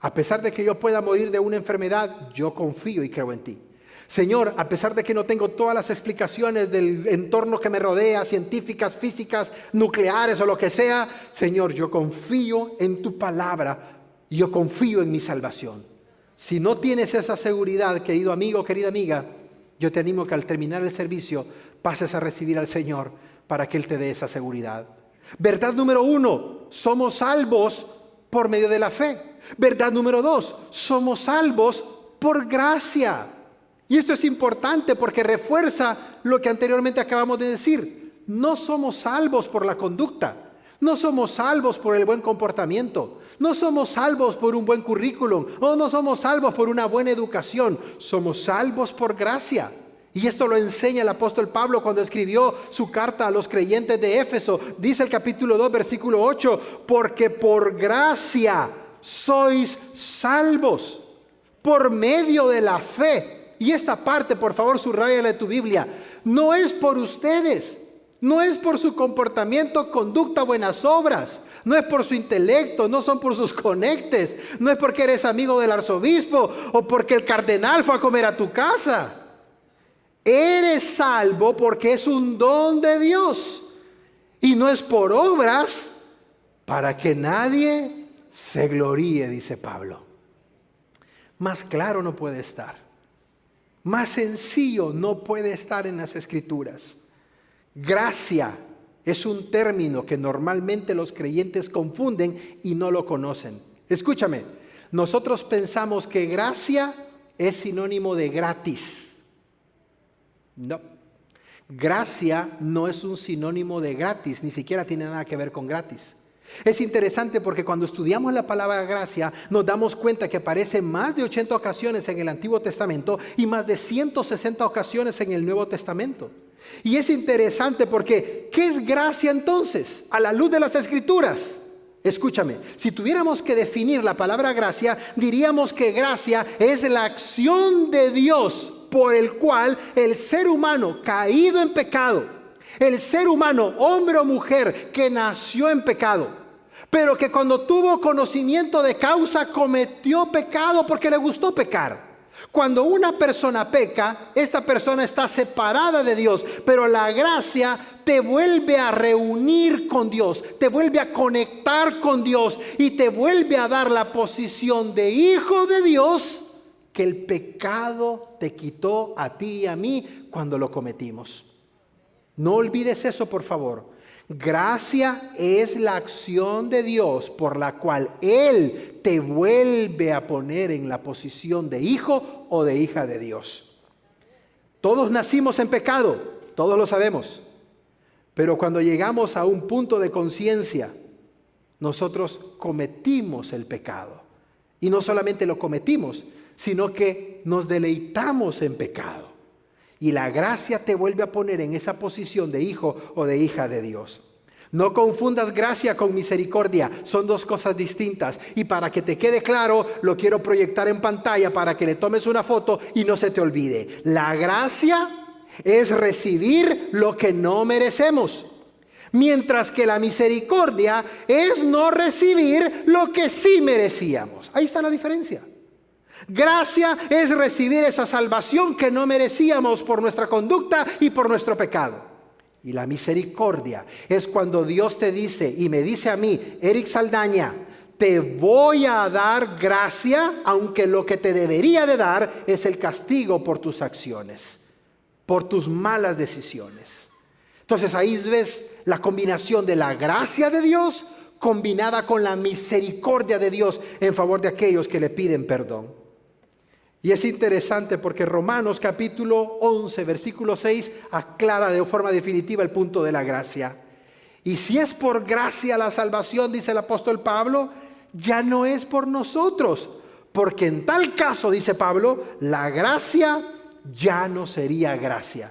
A pesar de que yo pueda morir de una enfermedad, yo confío y creo en ti. Señor, a pesar de que no tengo todas las explicaciones del entorno que me rodea, científicas, físicas, nucleares o lo que sea, Señor, yo confío en tu palabra y yo confío en mi salvación. Si no tienes esa seguridad, querido amigo, querida amiga, yo te animo que al terminar el servicio pases a recibir al Señor para que Él te dé esa seguridad. Verdad número 1, somos salvos por medio de la fe. Verdad número 2, somos salvos por gracia. Y esto es importante porque refuerza lo que anteriormente acabamos de decir. No somos salvos por la conducta. No somos salvos por el buen comportamiento. No somos salvos por un buen currículum. O no somos salvos por una buena educación. Somos salvos por gracia. Y esto lo enseña el apóstol Pablo cuando escribió su carta a los creyentes de Éfeso. Dice el capítulo 2, versículo 8, porque por gracia sois salvos por medio de la fe. Y esta parte, por favor, subráyala en tu Biblia. No es por ustedes, no es por su comportamiento, conducta, buenas obras. No es por su intelecto, no son por sus conectes. No es porque eres amigo del arzobispo o porque el cardenal fue a comer a tu casa. Eres salvo porque es un don de Dios y no es por obras para que nadie se gloríe, dice Pablo. Más claro no puede estar, más sencillo no puede estar en las Escrituras. Gracia es un término que normalmente los creyentes confunden y no lo conocen. Escúchame, nosotros pensamos que gracia es sinónimo de gratis. No, gracia no es un sinónimo de gratis, ni siquiera tiene nada que ver con gratis. Es interesante porque cuando estudiamos la palabra gracia nos damos cuenta que aparece más de 80 ocasiones en el Antiguo Testamento y más de 160 ocasiones en el Nuevo Testamento. Y es interesante porque ¿qué es gracia entonces? A la luz de las Escrituras. Escúchame, si tuviéramos que definir la palabra gracia, diríamos que gracia es la acción de Dios por el cual el ser humano caído en pecado, el ser humano, hombre o mujer, que nació en pecado, pero que cuando tuvo conocimiento de causa cometió pecado porque le gustó pecar. Cuando una persona peca, esta persona está separada de Dios, pero la gracia te vuelve a reunir con Dios, te vuelve a conectar con Dios y te vuelve a dar la posición de hijo de Dios que el pecado te quitó a ti y a mí cuando lo cometimos. No olvides eso, por favor. Gracia es la acción de Dios por la cual Él te vuelve a poner en la posición de hijo o de hija de Dios. Todos nacimos en pecado, todos lo sabemos. Pero cuando llegamos a un punto de conciencia, nosotros cometimos el pecado. Y no solamente lo cometimos, sino que nos deleitamos en pecado. Y la gracia te vuelve a poner en esa posición de hijo o de hija de Dios. No confundas gracia con misericordia, son dos cosas distintas. Y para que te quede claro, lo quiero proyectar en pantalla para que le tomes una foto y no se te olvide. La gracia es recibir lo que no merecemos, mientras que la misericordia es no recibir lo que sí merecíamos. Ahí está la diferencia. Gracia es recibir esa salvación que no merecíamos por nuestra conducta y por nuestro pecado. Y la misericordia es cuando Dios te dice y me dice a mí, Eric Saldaña, te voy a dar gracia, aunque lo que te debería de dar es el castigo por tus acciones, por tus malas decisiones. Entonces ahí ves la combinación de la gracia de Dios combinada con la misericordia de Dios en favor de aquellos que le piden perdón. Y es interesante porque Romanos capítulo 11, versículo 6 aclara de forma definitiva el punto de la gracia. Y si es por gracia la salvación, dice el apóstol Pablo, ya no es por nosotros. Porque en tal caso, dice Pablo, la gracia ya no sería gracia.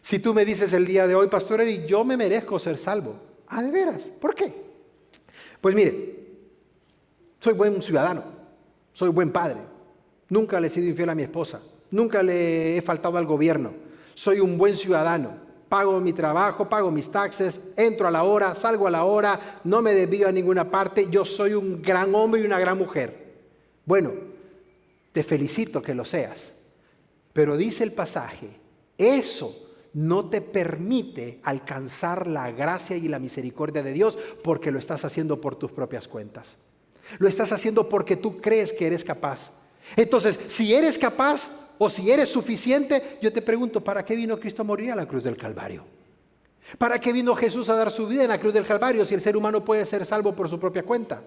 Si tú me dices el día de hoy, pastor Eric, yo me merezco ser salvo. ¿Ah, de veras? ¿Por qué? Pues mire, soy buen ciudadano, soy buen padre. Nunca le he sido infiel a mi esposa. Nunca le he faltado al gobierno. Soy un buen ciudadano. Pago mi trabajo, pago mis taxes, entro a la hora, salgo a la hora, no me desvío a ninguna parte. Yo soy un gran hombre y una gran mujer. Bueno, te felicito que lo seas. Pero dice el pasaje, eso no te permite alcanzar la gracia y la misericordia de Dios porque lo estás haciendo por tus propias cuentas. Lo estás haciendo porque tú crees que eres capaz. Entonces, si eres capaz o si eres suficiente, yo te pregunto, ¿para qué vino Cristo a morir a la cruz del Calvario? ¿Para qué vino Jesús a dar su vida en la cruz del Calvario si el ser humano puede ser salvo por su propia cuenta?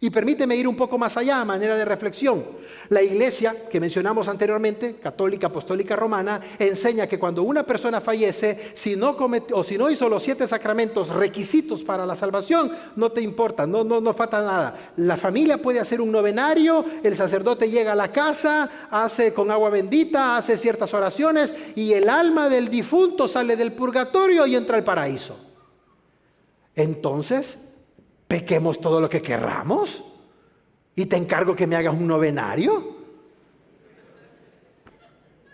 Y permíteme ir un poco más allá a manera de reflexión. La iglesia que mencionamos anteriormente, católica, apostólica, romana, enseña que cuando una persona fallece, si no hizo los 7 sacramentos requisitos para la salvación, no te importa, no falta nada. La familia puede hacer un novenario, el sacerdote llega a la casa, hace con agua bendita, hace ciertas oraciones y el alma del difunto sale del purgatorio y entra al paraíso. Entonces, pequemos todo lo que querramos y te encargo que me hagas un novenario.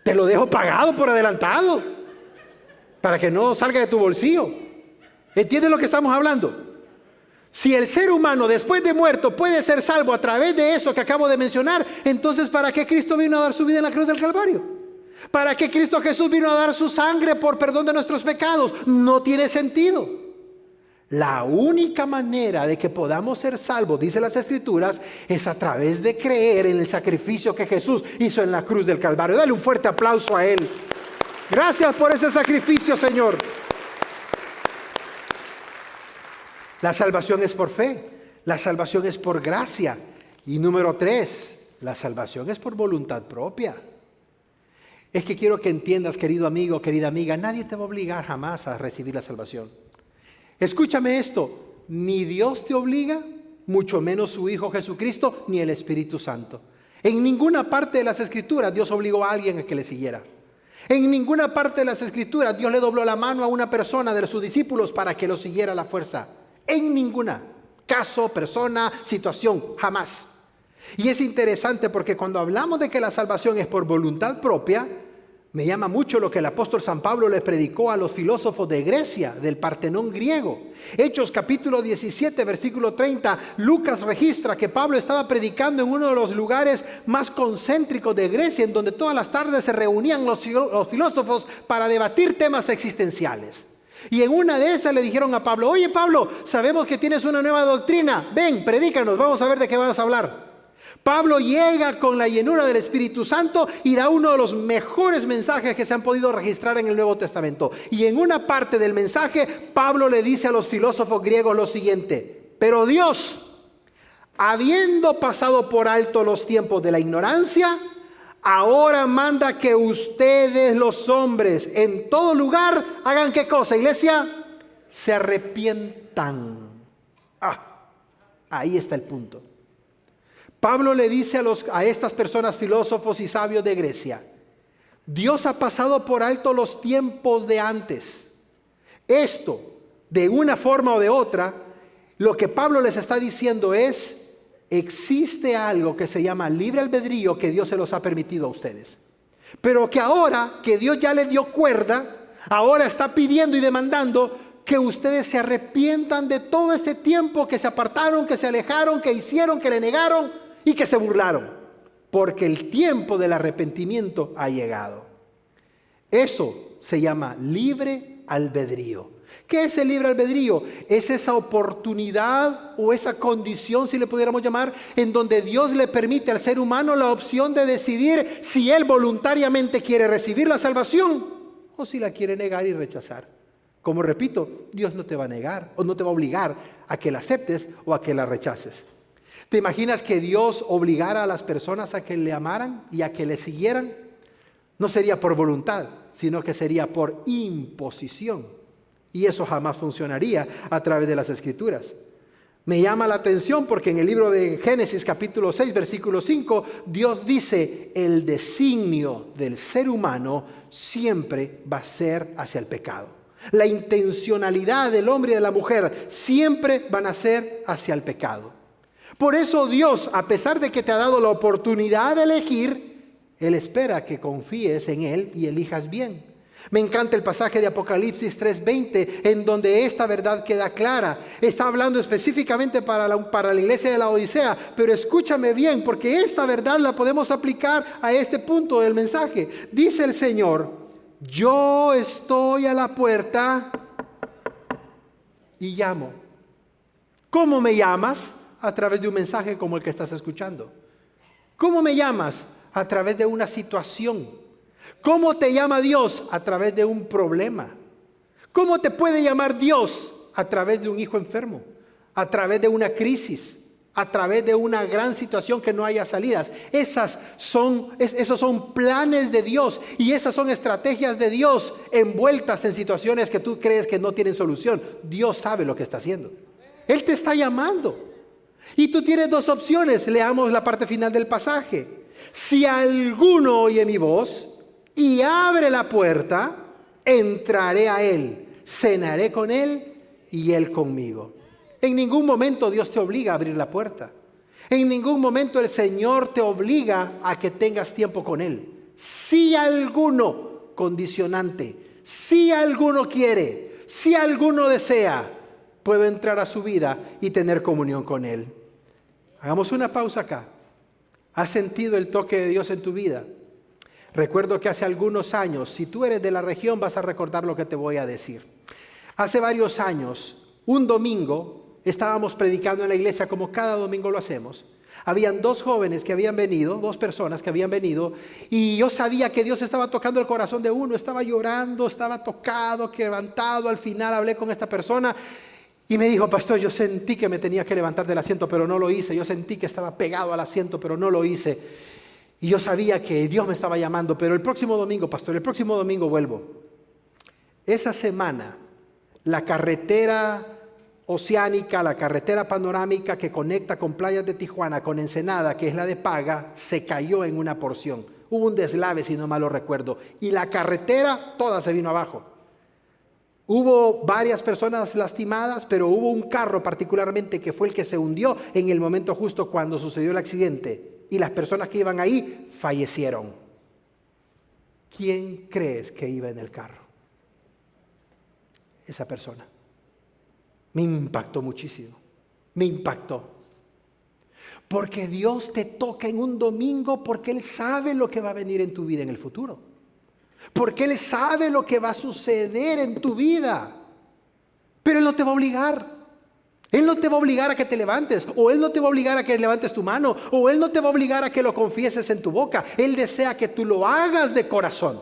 Te lo dejo pagado por adelantado para que no salga de tu bolsillo. ¿Entiendes lo que estamos hablando? Si el ser humano después de muerto puede ser salvo a través de eso que acabo de mencionar, entonces ¿para qué Cristo vino a dar su vida en la cruz del Calvario? ¿Para qué Cristo Jesús vino a dar su sangre por perdón de nuestros pecados? No tiene sentido. La única manera de que podamos ser salvos, dice las Escrituras, es a través de creer en el sacrificio que Jesús hizo en la cruz del Calvario. Dale un fuerte aplauso a Él. Gracias por ese sacrificio, Señor. La salvación es por fe, la salvación es por gracia. Y número 3, la salvación es por voluntad propia. Es que quiero que entiendas, querido amigo, querida amiga, nadie te va a obligar jamás a recibir la salvación. Escúchame esto, ni Dios te obliga, mucho menos su Hijo Jesucristo, ni el Espíritu Santo. En ninguna parte de las Escrituras Dios obligó a alguien a que le siguiera. En ninguna parte de las Escrituras Dios le dobló la mano a una persona de sus discípulos para que lo siguiera a la fuerza. En ninguna caso, persona, situación, jamás. Y es interesante porque cuando hablamos de que la salvación es por voluntad propia, me llama mucho lo que el apóstol San Pablo les predicó a los filósofos de Grecia, del Partenón griego. Hechos capítulo 17, versículo 30, Lucas registra que Pablo estaba predicando en uno de los lugares más concéntricos de Grecia, en donde todas las tardes se reunían los filósofos para debatir temas existenciales. Y en una de esas le dijeron a Pablo, oye Pablo, sabemos que tienes una nueva doctrina, ven, predícanos, vamos a ver de qué vas a hablar. Pablo llega con la llenura del Espíritu Santo y da uno de los mejores mensajes que se han podido registrar en el Nuevo Testamento. Y en una parte del mensaje, Pablo le dice a los filósofos griegos lo siguiente: pero Dios, habiendo pasado por alto los tiempos de la ignorancia, ahora manda que ustedes los hombres en todo lugar hagan ¿qué cosa, iglesia? se arrepientan. Ahí está el punto. Pablo le dice a estas personas, filósofos y sabios de Grecia, Dios ha pasado por alto los tiempos de antes. Esto, de una forma o de otra, lo que Pablo les está diciendo es, existe algo que se llama libre albedrío que Dios se los ha permitido a ustedes. Pero que ahora que Dios ya le dio cuerda, ahora está pidiendo y demandando que ustedes se arrepientan de todo ese tiempo que se apartaron, que se alejaron, que hicieron, que le negaron y que se burlaron. Porque el tiempo del arrepentimiento ha llegado. Eso se llama libre albedrío. ¿Qué es el libre albedrío? Es esa oportunidad o esa condición, si le pudiéramos llamar, en donde Dios le permite al ser humano la opción de decidir si él voluntariamente quiere recibir la salvación o si la quiere negar y rechazar. Como repito, Dios no te va a negar o no te va a obligar a que la aceptes o a que la rechaces. ¿Te imaginas que Dios obligara a las personas a que le amaran y a que le siguieran? No sería por voluntad, sino que sería por imposición. Y eso jamás funcionaría a través de las Escrituras. Me llama la atención porque en el libro de Génesis capítulo 6, versículo 5, Dios dice, el designio del ser humano siempre va a ser hacia el pecado. La intencionalidad del hombre y de la mujer siempre van a ser hacia el pecado. Por eso Dios, a pesar de que te ha dado la oportunidad de elegir, Él espera que confíes en Él y elijas bien. Me encanta el pasaje de Apocalipsis 3:20, en donde esta verdad queda clara. Está hablando específicamente para la iglesia de la Odisea, pero escúchame bien, porque esta verdad la podemos aplicar a este punto del mensaje. Dice el Señor, yo estoy a la puerta y llamo. ¿Cómo me llamas? A través de un mensaje como el que estás escuchando. ¿Cómo me llamas? A través de una situación. ¿Cómo te llama Dios? A través de un problema. ¿Cómo te puede llamar Dios? A través de un hijo enfermo, a través de una crisis, a través de una gran situación que no haya salidas. Esos son planes de Dios y esas son estrategias de Dios envueltas en situaciones que tú crees que no tienen solución. Dios sabe lo que está haciendo. Él te está llamando. Y tú tienes dos opciones. Leamos la parte final del pasaje. Si alguno oye mi voz y abre la puerta, entraré a él, cenaré con él y él conmigo. En ningún momento Dios te obliga a abrir la puerta. En ningún momento el Señor te obliga a que tengas tiempo con Él. Si alguno, condicionante, si alguno quiere, si alguno desea, puede entrar a su vida y tener comunión con Él. Hagamos una pausa acá. ¿Has sentido el toque de Dios en tu vida? Recuerdo que hace algunos años, si tú eres de la región vas a recordar lo que te voy a decir. Hace varios años, un domingo, estábamos predicando en la iglesia como cada domingo lo hacemos. Habían dos jóvenes que habían venido, dos personas que habían venido, y yo sabía que Dios estaba tocando el corazón de uno, estaba llorando, estaba tocado, quebrantado. Al final hablé con esta persona y me dijo, pastor, yo sentí que me tenía que levantar del asiento, pero no lo hice. Yo sentí que estaba pegado al asiento, pero no lo hice. Y yo sabía que Dios me estaba llamando, pero el próximo domingo, pastor, el próximo domingo vuelvo. Esa semana, la carretera oceánica, la carretera panorámica que conecta con playas de Tijuana, con Ensenada, que es la de Paga, se cayó en una porción. Hubo un deslave, si no mal lo recuerdo, y la carretera toda se vino abajo. Hubo varias personas lastimadas, pero hubo un carro particularmente que fue el que se hundió en el momento justo cuando sucedió el accidente, y las personas que iban ahí fallecieron. ¿Quién crees que iba en el carro? Esa persona. Me impactó muchísimo, me impactó. Porque Dios te toca en un domingo porque Él sabe lo que va a venir en tu vida en el futuro. Porque Él sabe lo que va a suceder en tu vida. Pero Él no te va a obligar. Él no te va a obligar a que te levantes, o Él no te va a obligar a que levantes tu mano, o Él no te va a obligar a que lo confieses en tu boca. Él desea que tú lo hagas de corazón.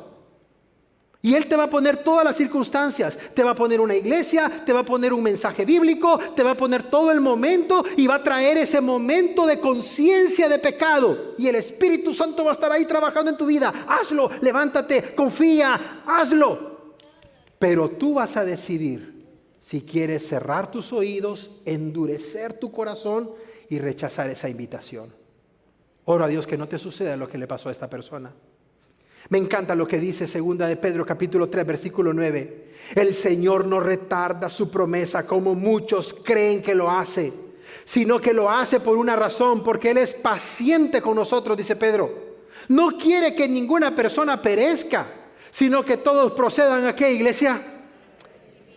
Y Él te va a poner todas las circunstancias. Te va a poner una iglesia, te va a poner un mensaje bíblico, te va a poner todo el momento y va a traer ese momento de conciencia de pecado. Y el Espíritu Santo va a estar ahí trabajando en tu vida. Hazlo, levántate, confía, hazlo. Pero tú vas a decidir si quieres cerrar tus oídos, endurecer tu corazón y rechazar esa invitación. Oro a Dios que no te suceda lo que le pasó a esta persona. Me encanta lo que dice 2 de Pedro capítulo 3 versículo 9. El Señor no retarda su promesa como muchos creen que lo hace, sino que lo hace por una razón, porque Él es paciente con nosotros, dice Pedro. No quiere que ninguna persona perezca, sino que todos procedan ¿a qué, iglesia?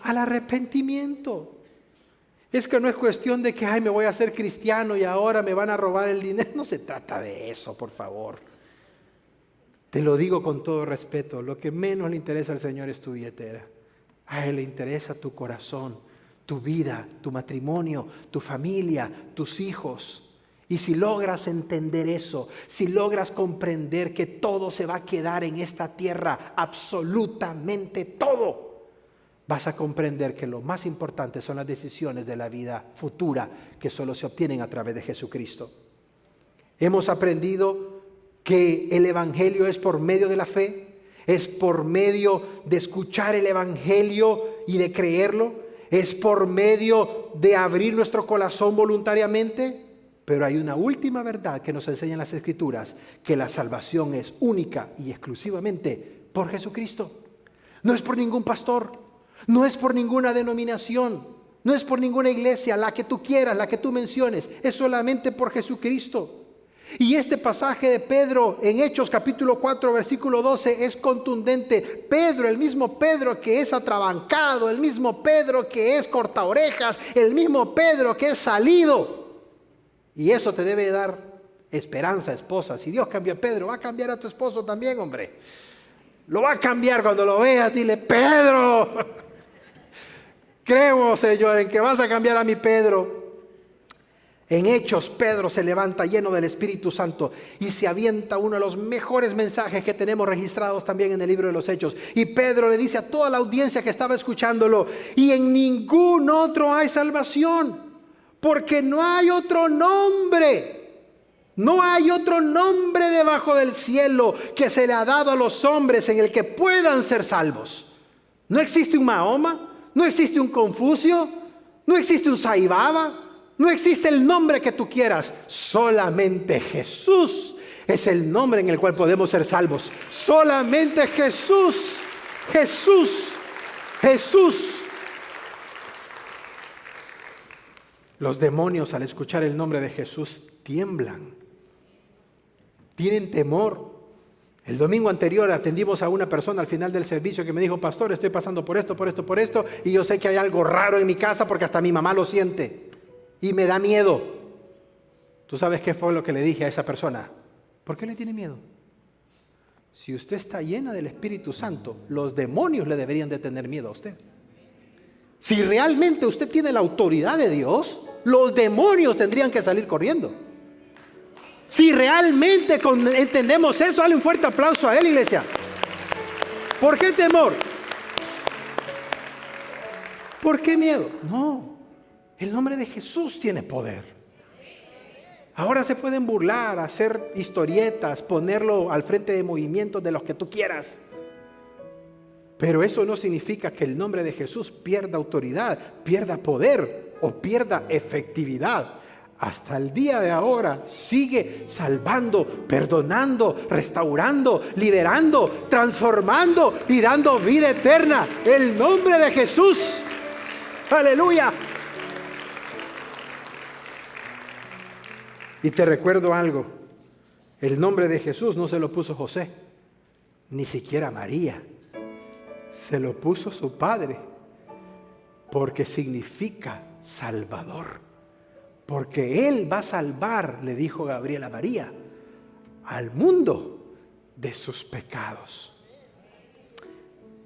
Al arrepentimiento. Es que no es cuestión de que me voy a hacer cristiano y ahora me van a robar el dinero. No se trata de eso, por favor. Te lo digo con todo respeto, lo que menos le interesa al Señor es tu billetera. A Él le interesa tu corazón, tu vida, tu matrimonio, tu familia, tus hijos. Y si logras entender eso, si logras comprender que todo se va a quedar en esta tierra, absolutamente todo, vas a comprender que lo más importante son las decisiones de la vida futura que solo se obtienen a través de Jesucristo. Hemos aprendido que el Evangelio es por medio de la fe, es por medio de escuchar el Evangelio y de creerlo, es por medio de abrir nuestro corazón voluntariamente. Pero hay una última verdad que nos enseñan las Escrituras, que la salvación es única y exclusivamente por Jesucristo. No es por ningún pastor, no es por ninguna denominación, no es por ninguna iglesia, la que tú quieras, la que tú menciones, es solamente por Jesucristo. Y este pasaje de Pedro en Hechos capítulo 4 versículo 12 es contundente. Pedro, el mismo Pedro que es atrabancado, el mismo Pedro que es cortaorejas, el mismo Pedro que es salido. Y eso te debe dar esperanza, esposa. Si Dios cambió a Pedro, va a cambiar a tu esposo también, hombre. Lo va a cambiar cuando lo veas. Dile: Pedro, creo, Señor, en que vas a cambiar a mi Pedro. En Hechos, Pedro se levanta lleno del Espíritu Santo y se avienta uno de los mejores mensajes que tenemos registrados también en el libro de los Hechos. Y Pedro le dice a toda la audiencia que estaba escuchándolo: y en ningún otro hay salvación, porque no hay otro nombre, no hay otro nombre debajo del cielo que se le ha dado a los hombres en el que puedan ser salvos. No existe un Mahoma, no existe un Confucio, no existe un Saibaba. No existe el nombre que tú quieras, solamente Jesús es el nombre en el cual podemos ser salvos. Solamente Jesús, Jesús, Jesús. Los demonios al escuchar el nombre de Jesús tiemblan, tienen temor. El domingo anterior atendimos a una persona al final del servicio que me dijo: pastor, estoy pasando por esto, por esto, por esto, y yo sé que hay algo raro en mi casa porque hasta mi mamá lo siente. Y me da miedo. ¿Tú sabes qué fue lo que le dije a esa persona? ¿Por qué le tiene miedo? Si usted está llena del Espíritu Santo, los demonios le deberían de tener miedo a usted. Si realmente usted tiene la autoridad de Dios, los demonios tendrían que salir corriendo. Si realmente entendemos eso, dale un fuerte aplauso a él, iglesia. ¿Por qué temor? ¿Por qué miedo? No. El nombre de Jesús tiene poder. Ahora se pueden burlar, hacer historietas, ponerlo al frente de movimientos de los que tú quieras. Pero eso no significa que el nombre de Jesús pierda autoridad, pierda poder o pierda efectividad. Hasta el día de ahora sigue salvando, perdonando, restaurando, liberando, transformando y dando vida eterna. El nombre de Jesús. Aleluya. Y te recuerdo algo: el nombre de Jesús no se lo puso José, ni siquiera María, se lo puso su padre, porque significa Salvador, porque Él va a salvar, le dijo Gabriel a María, al mundo de sus pecados.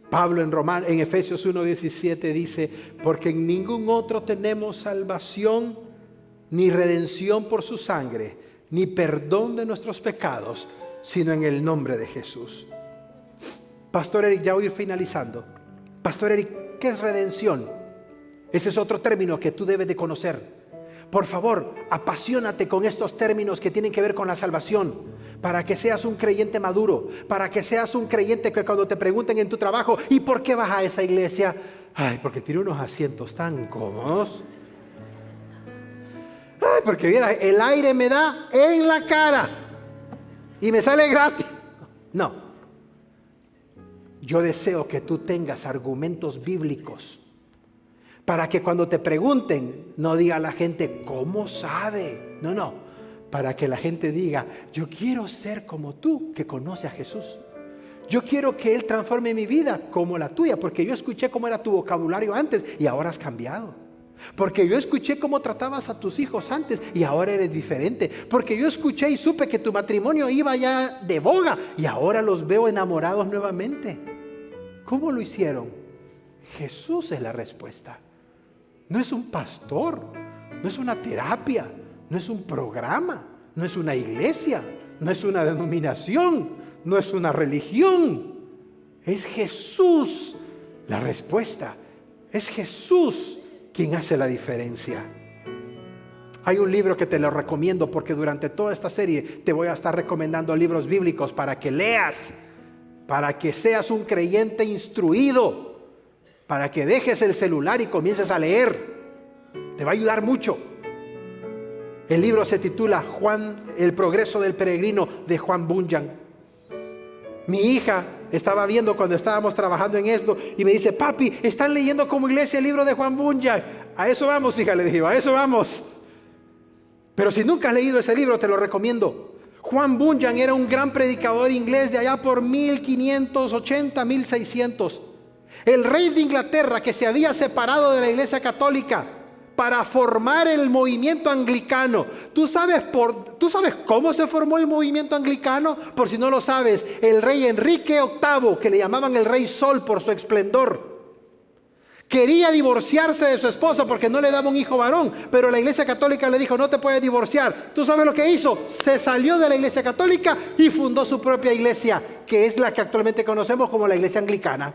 Pablo en Efesios 1:17 dice: porque en ningún otro tenemos salvación, ni redención por su sangre, ni perdón de nuestros pecados, sino en el nombre de Jesús. Pastor Eric, ya voy a ir finalizando. Pastor Eric, ¿qué es redención? Ese es otro término que tú debes de conocer. Por favor, apasionate con estos términos que tienen que ver con la salvación, para que seas un creyente maduro, para que seas un creyente que cuando te pregunten en tu trabajo: ¿y por qué vas a esa iglesia?, Ay, porque tiene unos asientos tan cómodos. Ay, porque mira, el aire me da en la cara y me sale gratis. No. Yo deseo que tú tengas argumentos bíblicos para que cuando te pregunten, no diga la gente, ¿cómo sabe? No. Para que la gente diga, yo quiero ser como tú, que conoce a Jesús. Yo quiero que Él transforme mi vida como la tuya, porque yo escuché cómo era tu vocabulario antes y ahora has cambiado. Porque yo escuché cómo tratabas a tus hijos antes y ahora eres diferente. Porque yo escuché y supe que tu matrimonio iba ya de boga y ahora los veo enamorados nuevamente. ¿Cómo lo hicieron? Jesús es la respuesta. No es un pastor, no es una terapia, no es un programa, no es una iglesia, no es una denominación, no es una religión. Es Jesús la respuesta. Es Jesús quien hace la diferencia. Hay un libro que te lo recomiendo porque durante toda esta serie te voy a estar recomendando libros bíblicos para que leas, para que seas un creyente instruido, para que dejes el celular y comiences a leer. Te va a ayudar mucho. El libro se titula El progreso del peregrino, de Juan Bunyan. Mi hija estaba viendo cuando estábamos trabajando en esto y me dice, papi, están leyendo como iglesia el libro de Juan Bunyan. A eso vamos, hija, le dije, a eso vamos. Pero si nunca has leído ese libro, te lo recomiendo. Juan Bunyan era un gran predicador inglés de allá por 1580, 1600. El rey de Inglaterra, que se había separado de la iglesia católica para formar el movimiento anglicano. ¿Tú sabes cómo se formó el movimiento anglicano? Por si no lo sabes, el rey Enrique VIII, que le llamaban el rey Sol por su esplendor, quería divorciarse de su esposa porque no le daba un hijo varón, pero la iglesia católica le dijo, no te puedes divorciar. ¿Tú sabes lo que hizo? Se salió de la iglesia católica y fundó su propia iglesia, que es la que actualmente conocemos como la iglesia anglicana.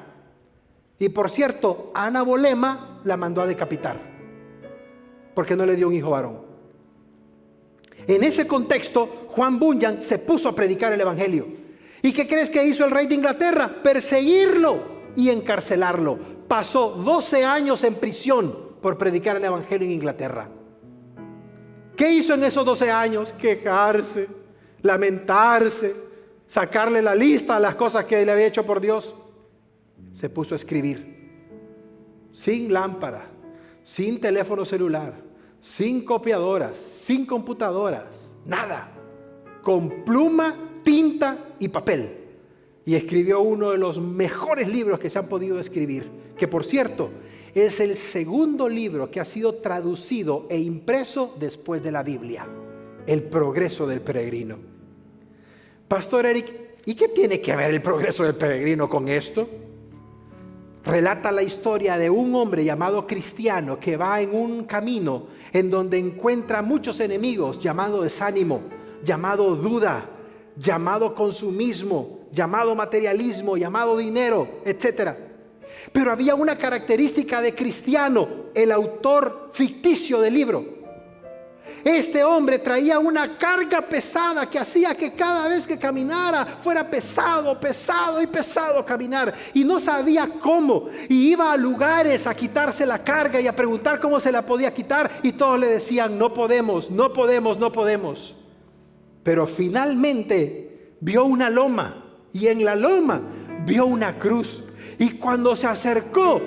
Y por cierto, Ana Bolema la mandó a decapitar porque no le dio un hijo varón. En ese contexto, Juan Bunyan se puso a predicar el evangelio. ¿Y qué crees que hizo el rey de Inglaterra? Perseguirlo y encarcelarlo. Pasó 12 años en prisión por predicar el evangelio en Inglaterra. ¿Qué hizo en esos 12 años? Quejarse, lamentarse, sacarle la lista a las cosas que le había hecho por Dios. Se puso a escribir, sin lámpara, sin teléfono celular, sin copiadoras, sin computadoras, nada, con pluma, tinta y papel. Y escribió uno de los mejores libros que se han podido escribir, que por cierto, es el segundo libro que ha sido traducido e impreso después de la Biblia, El progreso del peregrino. Pastor Eric, ¿y qué tiene que ver el progreso del peregrino con esto? Relata la historia de un hombre llamado Cristiano que va en un camino en donde encuentra muchos enemigos, llamado desánimo, llamado duda, llamado consumismo, llamado materialismo, llamado dinero, etc. Pero había una característica de Cristiano, el autor ficticio del libro. Este hombre traía una carga pesada que hacía que cada vez que caminara fuera pesado caminar, y no sabía cómo, y iba a lugares a quitarse la carga y a preguntar cómo se la podía quitar, y todos le decían no podemos. Pero finalmente vio una loma, y en la loma vio una cruz, y cuando se acercó,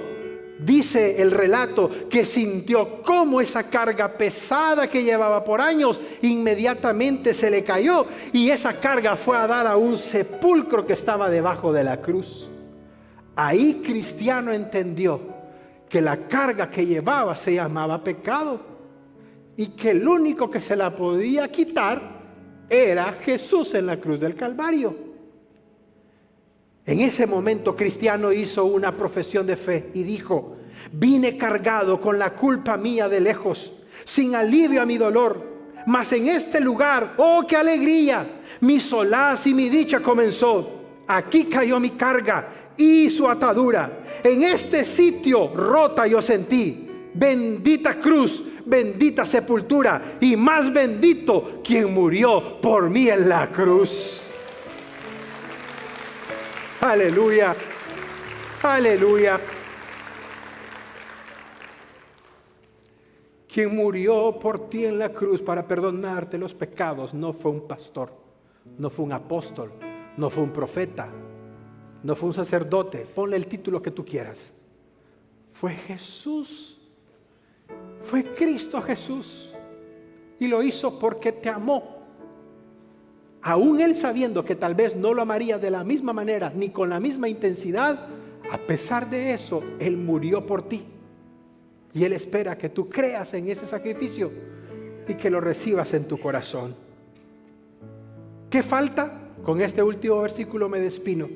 dice el relato que sintió cómo esa carga pesada que llevaba por años inmediatamente se le cayó, y esa carga fue a dar a un sepulcro que estaba debajo de la cruz. Ahí Cristiano entendió que la carga que llevaba se llamaba pecado y que el único que se la podía quitar era Jesús en la cruz del Calvario. En ese momento Cristiano hizo una profesión de fe y dijo: vine cargado con la culpa mía de lejos, sin alivio a mi dolor, mas en este lugar, ¡oh qué alegría! Mi solaz y mi dicha comenzó. Aquí cayó mi carga y su atadura. En este sitio rota yo sentí. Bendita cruz, bendita sepultura, y más bendito quien murió por mí en la cruz. Aleluya, aleluya. quien murió por ti en la cruz para perdonarte los pecados, no fue un pastor, no fue un apóstol, no fue un profeta, no fue un sacerdote, ponle el título que tú quieras. Fue Jesús, fue Cristo Jesús, y lo hizo porque te amó. Aún Él sabiendo que tal vez no lo amaría de la misma manera, ni con la misma intensidad, a pesar de eso, Él murió por ti. Y Él espera que tú creas en ese sacrificio y que lo recibas en tu corazón. ¿Qué falta? Con este último versículo me despido.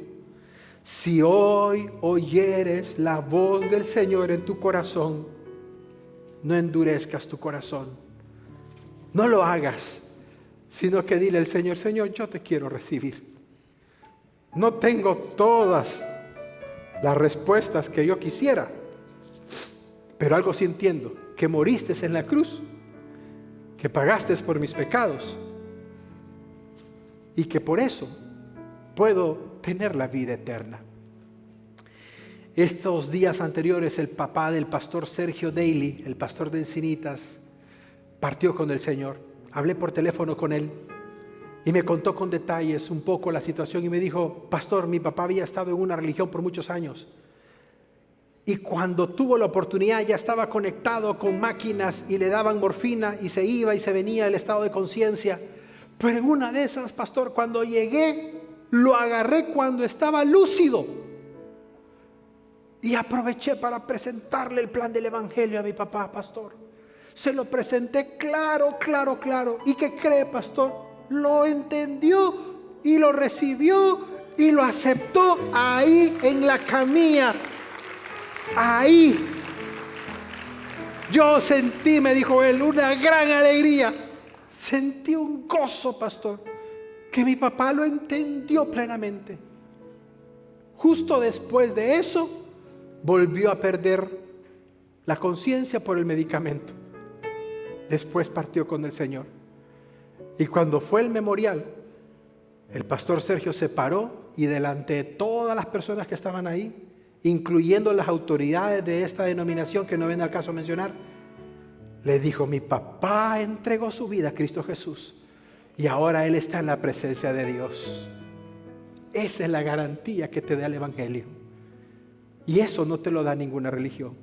Si hoy oyeres la voz del Señor en tu corazón, no endurezcas tu corazón. No lo hagas, sino que dile al Señor: Señor, yo te quiero recibir. No tengo todas las respuestas que yo quisiera, pero algo sí entiendo, que moriste en la cruz, que pagaste por mis pecados y que por eso puedo tener la vida eterna. Estos días anteriores, el papá del pastor Sergio Daly, el pastor de Encinitas, partió con el Señor. Hablé por teléfono con él y me contó con detalles un poco la situación y me dijo: pastor, mi papá había estado en una religión por muchos años y cuando tuvo la oportunidad ya estaba conectado con máquinas y le daban morfina y se iba y se venía el estado de conciencia. Pero en una de esas, pastor, cuando llegué, lo agarré cuando estaba lúcido y aproveché para presentarle el plan del evangelio a mi papá, pastor. Se lo presenté claro. ¿Y qué cree, pastor? Lo entendió y lo recibió y lo aceptó ahí en la camilla. Ahí. Yo sentí, me dijo él, una gran alegría. Sentí un gozo, pastor, que mi papá lo entendió plenamente. Justo después de eso, volvió a perder la conciencia por el medicamento. Después partió con el Señor. Y cuando fue el memorial, el pastor Sergio se paró y delante de todas las personas que estaban ahí, incluyendo las autoridades de esta denominación que no viene al caso mencionar, le dijo: mi papá entregó su vida a Cristo Jesús y ahora él está en la presencia de Dios. Esa es la garantía que te da el evangelio. Y eso no te lo da ninguna religión.